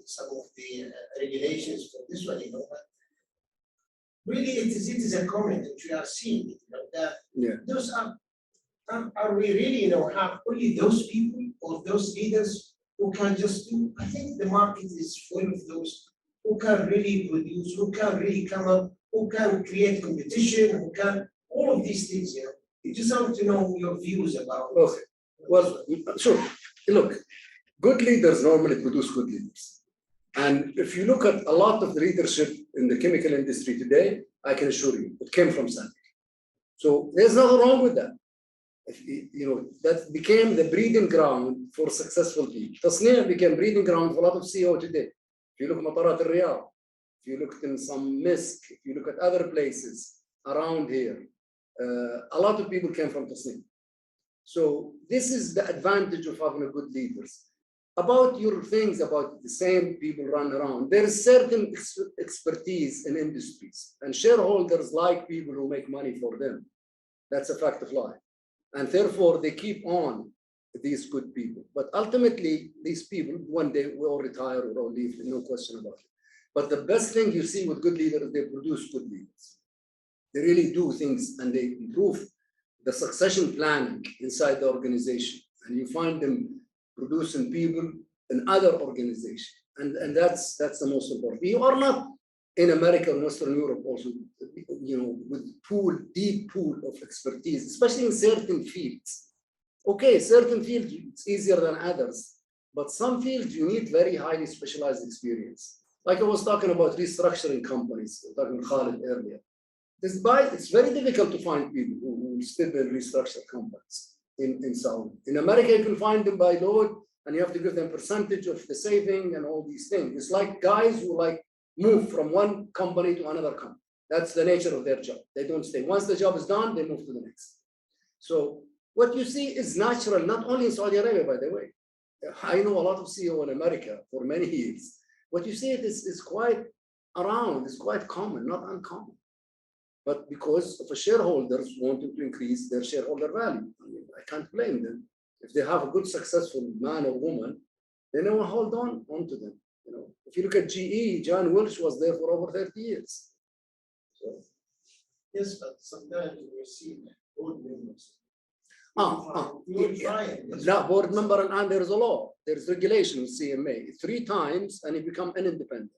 some of the regulations for this one, but really it is a comment that we are seeing, that those are we really, have only those people or those leaders who can just do. I think the market is full of those who can really produce, who can really come up, who can create competition, who can, all of these things, You just want to know your views about it. Okay. Well, sure. Look, good leaders normally produce good leaders. And if you look at a lot of the leadership in the chemical industry today, I can assure you, it came from SABIC. So there's nothing wrong with that. That became the breeding ground for successful people. TASNEE became breeding ground for a lot of CEO today. If you look at Matarat al-Riyadh, if you look in some MISC, if you look at other places around here, a lot of people came from TASNEE. So this is the advantage of having a good leaders. About your things, about the same people run around, there is certain expertise in industries, and shareholders like people who make money for them. That's a fact of life. And therefore, they keep on these good people. But ultimately, these people, one day will all retire or all leave, no question about it. But the best thing you see with good leaders, they produce good leaders. They really do things and they improve the succession planning inside the organization. And you find them producing people in other organizations. And that's the most important. You are not in America and Western Europe also, with deep pool of expertise, especially in certain fields. Okay, certain fields, it's easier than others, but some fields you need very highly specialized experience. Like I was talking about restructuring companies, talking Khalid earlier. It's very difficult to find people who still restructure companies in Saudi. In America, you can find them by load, and you have to give them percentage of the saving and all these things. It's like guys who move from one company to another company. That's the nature of their job. They don't stay. Once the job is done, they move to the next. So what you see is natural, not only in Saudi Arabia, by the way. I know a lot of CEO in America for many years. What you see is quite around, it's quite common, not uncommon. But because of shareholders wanting to increase their shareholder value, I can't blame them. If they have a good, successful man or woman, they never hold on to them. If you look at GE, John Welch was there for over 30 years. So, yes, but sometimes we see board members. Not board member, and there's a law, there's regulation with CMA. 3 times, and you become an independent.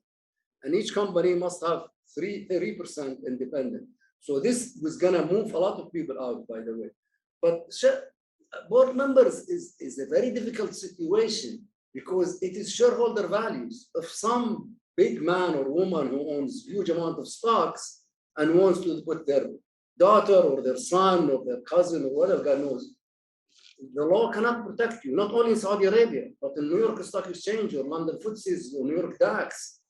And each company must have 30% independent. So this was gonna move a lot of people out, by the way. But board members is a very difficult situation because it is shareholder values. If some big man or woman who owns huge amount of stocks and wants to put their daughter or their son or their cousin or whatever, God knows, the law cannot protect you, not only in Saudi Arabia, but in New York Stock Exchange or London FTSEs or New York DAX.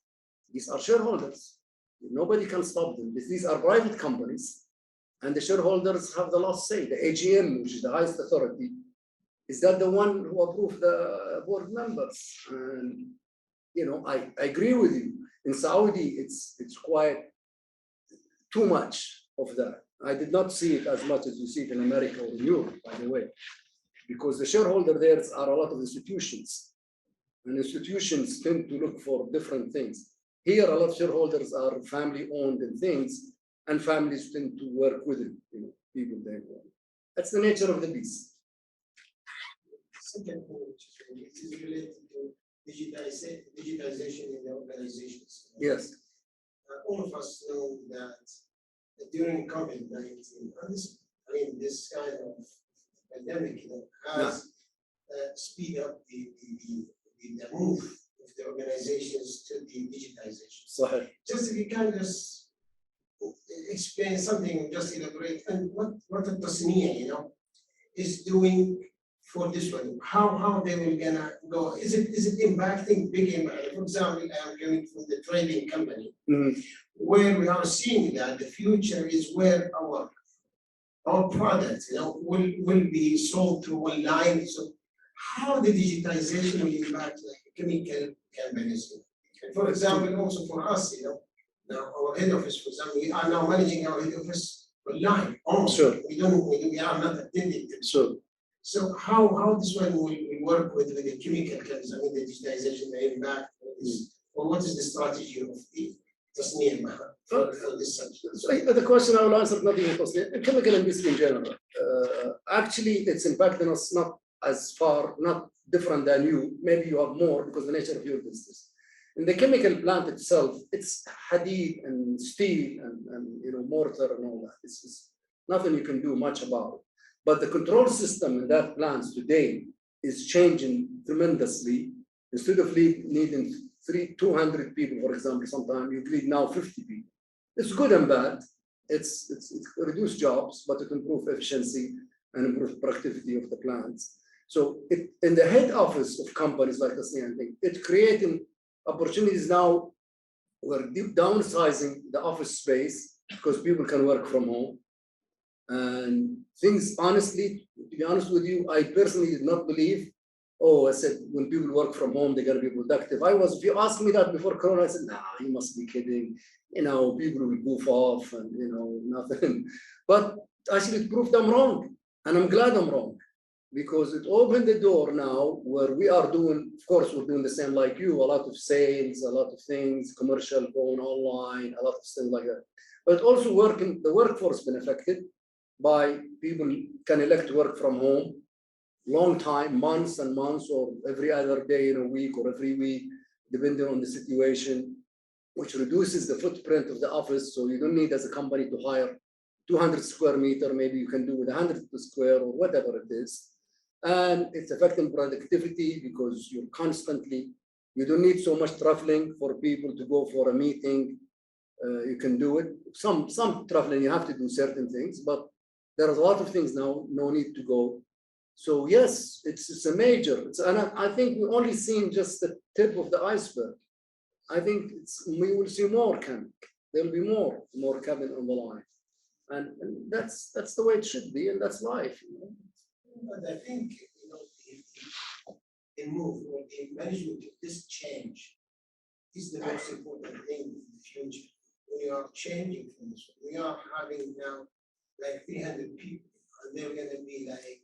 These are shareholders. Nobody can stop them. These are private companies, and the shareholders have the last say. The AGM, which is the highest authority, is that the one who approved the board members. And I agree with you. In Saudi, it's quite too much of that. I did not see it as much as you see it in America or in Europe, by the way, because the shareholder there are a lot of institutions, and institutions tend to look for different things. Here, a lot of shareholders are family-owned and things, and families tend to work with it, people there. That's the nature of the beast. Second point, it is related to digitization in the organizations. Yes. All of us know that during COVID-19, this kind of pandemic, has speed up the move of the organizations to the digitization. So, Just if you can just explain something, just elaborate, and what the TASNEE, is doing for this one. How they will gonna go? Is it impacting big impact? For example, I am coming from the trading company, where we are seeing that the future is where our products, will be sold through online. So how the digitization will impact like chemical companies? And for example, also for us, now our head office, for example, we are now managing our head office online. Sure. We are not attending them. Sure. So how this one will work with the chemical companies? The digitization, the impact, or what is the strategy of the TASNEE for this subject? So the question I will answer nothing else. Chemical industry in general, actually, it's impacting us not as far, not different than you. Maybe you have more because the nature of your business. In the chemical plant itself, it's hadid and steel and mortar and all that. It's nothing you can do much about it. But the control system in that plant today is changing tremendously. Instead of needing 200 people, for example, sometimes you need now 50 people. It's good and bad. It's reduced jobs, but it improves efficiency and improves productivity of the plants. So in the head office of companies like TASNEE, it's creating opportunities now. We're downsizing the office space because people can work from home. And things, honestly, to be honest with you, I personally did not believe. I said, when people work from home, they're going to be productive. If you asked me that before Corona, I said, nah, you must be kidding. People will goof off and, nothing. But actually, it proved I'm wrong. And I'm glad I'm wrong because it opened the door now where we are doing, of course, we're doing the same like you, a lot of sales, a lot of things, commercial, going online, a lot of things like that. But also the workforce been affected by people can elect to work from home. Long time, months and months, or every other day in a week or every week, depending on the situation, which reduces the footprint of the office. So you don't need as a company to hire 200 square meter, maybe you can do with 100 square or whatever it is. And it's affecting productivity because you don't need so much traveling for people to go for a meeting. You can do it. Some traveling, you have to do certain things, but there are a lot of things now, no need to go. So yes, it's a major. And I think we've only seen just the tip of the iceberg. I think we will see more coming. There will be more coming on the line, and that's the way it should be, and that's life. But I think the move or the management of this change is the most important thing in the future. We are changing things. We are having now like 300 people, and they're going to be like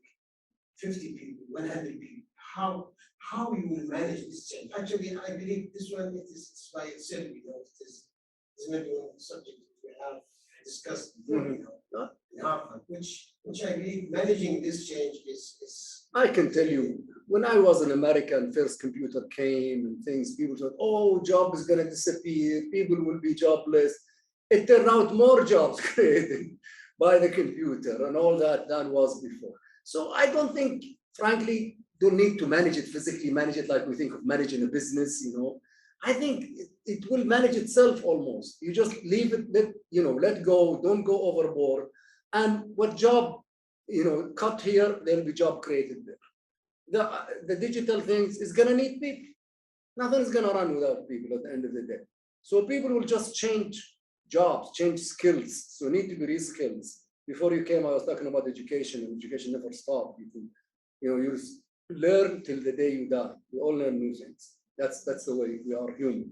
50 people, 100 people. How you will manage this change? Actually, I believe this one is by itself. It is maybe one of the subjects we have discussed before. In Harvard, which I believe managing this change is. I can tell you, when I was in America and first computer came and things, people said, "Oh, job is going to disappear. People will be jobless." It turned out more jobs created by the computer and all that than was before. So I don't think, frankly, don't need to manage it physically, manage it like we think of managing a business, I think it will manage itself almost. You just leave it, let go, don't go overboard. And what job, cut here, there'll be job created there. The digital things is gonna need people. Nothing is gonna run without people at the end of the day. So people will just change jobs, change skills. So need to be reskills. Before you came, I was talking about education, and education never stops. You learn till the day you die. We all learn new things. That's the way we are human.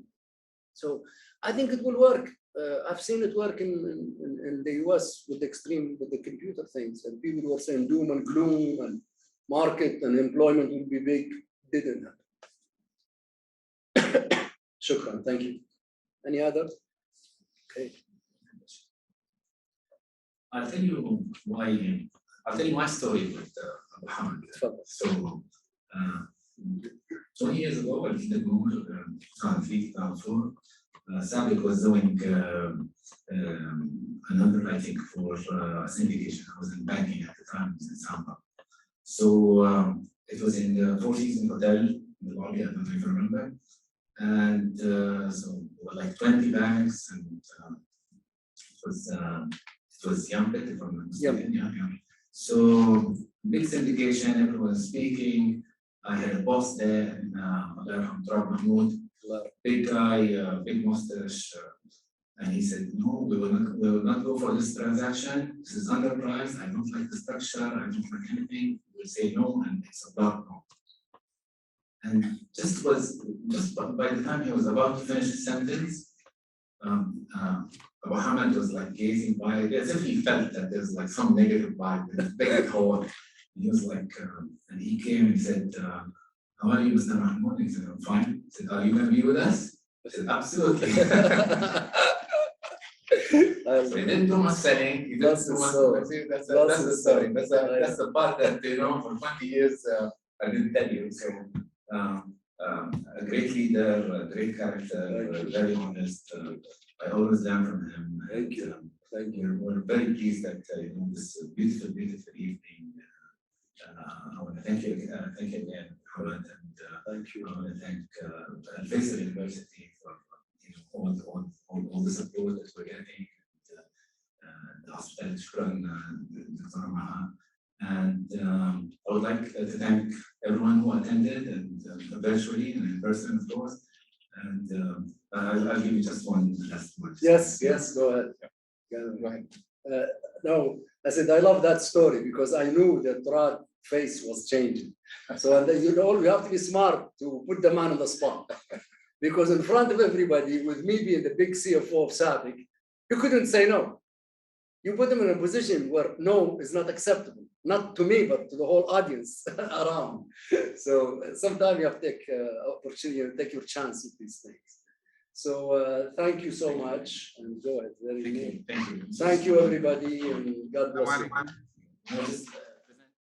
So I think it will work. I've seen it work in the US with the computer things, and people were saying doom and gloom and market and employment will be big. Didn't happen. Shukran. Thank you. Any other? Okay. I'll tell you why I'll tell you my story with Abu Hamad. So, 20 years ago, I did more, 2003, 2004. Sabik was doing an underwriting for syndication. I was in banking at the time, it was in Samba. So it was in the Four Seasons Hotel in the lobby, I don't know if you remember. And so there were like 20 banks, and it was Yampet, if I'm not mistaken. Yeah. So big syndication, everyone was speaking. I had a boss there, and Mahmoud, big guy, big mustache, and he said, "No, we will not go for this transaction. This is underpriced. I don't like the structure. I don't like anything. We'll say no, and it's a block no." And just by the time he was about to finish the sentence, Abu Hamad was like gazing by it as if he felt that there's like some negative vibe in his big hole. He was like, and he came and said, "How are you, Mr. Mahmoud?" He said, "I'm fine." He said, "Are you going to be with us?" I said, "Absolutely." So he didn't do much selling. He didn't do much. That's the story. That's the part that, for 20 years I didn't tell you. So a great leader, a great character, very honest. I always learn from him. Thank you. Thank you. We're very pleased that this beautiful, beautiful evening. I want to thank you again, Howard, and Thank you. I want to thank Faisal University for all the support that we're getting, and the hospitality run, Dr. Maha. And I would like to thank everyone who attended, and virtually and in person, of course. And I'll give you just one last word. Yes, go ahead. Go ahead. No, I said I love that story because I knew that Rad's face was changing. So we have to be smart to put the man on the spot. Because in front of everybody, with me being the big CFO of SABIC, you couldn't say no. You put them in a position where no is not acceptable, not to me, but to the whole audience around. So sometimes you have to take opportunity and take your chance with these things. So thank you so much, and go ahead. Thank you. Thank you, everybody, and God bless you. No, just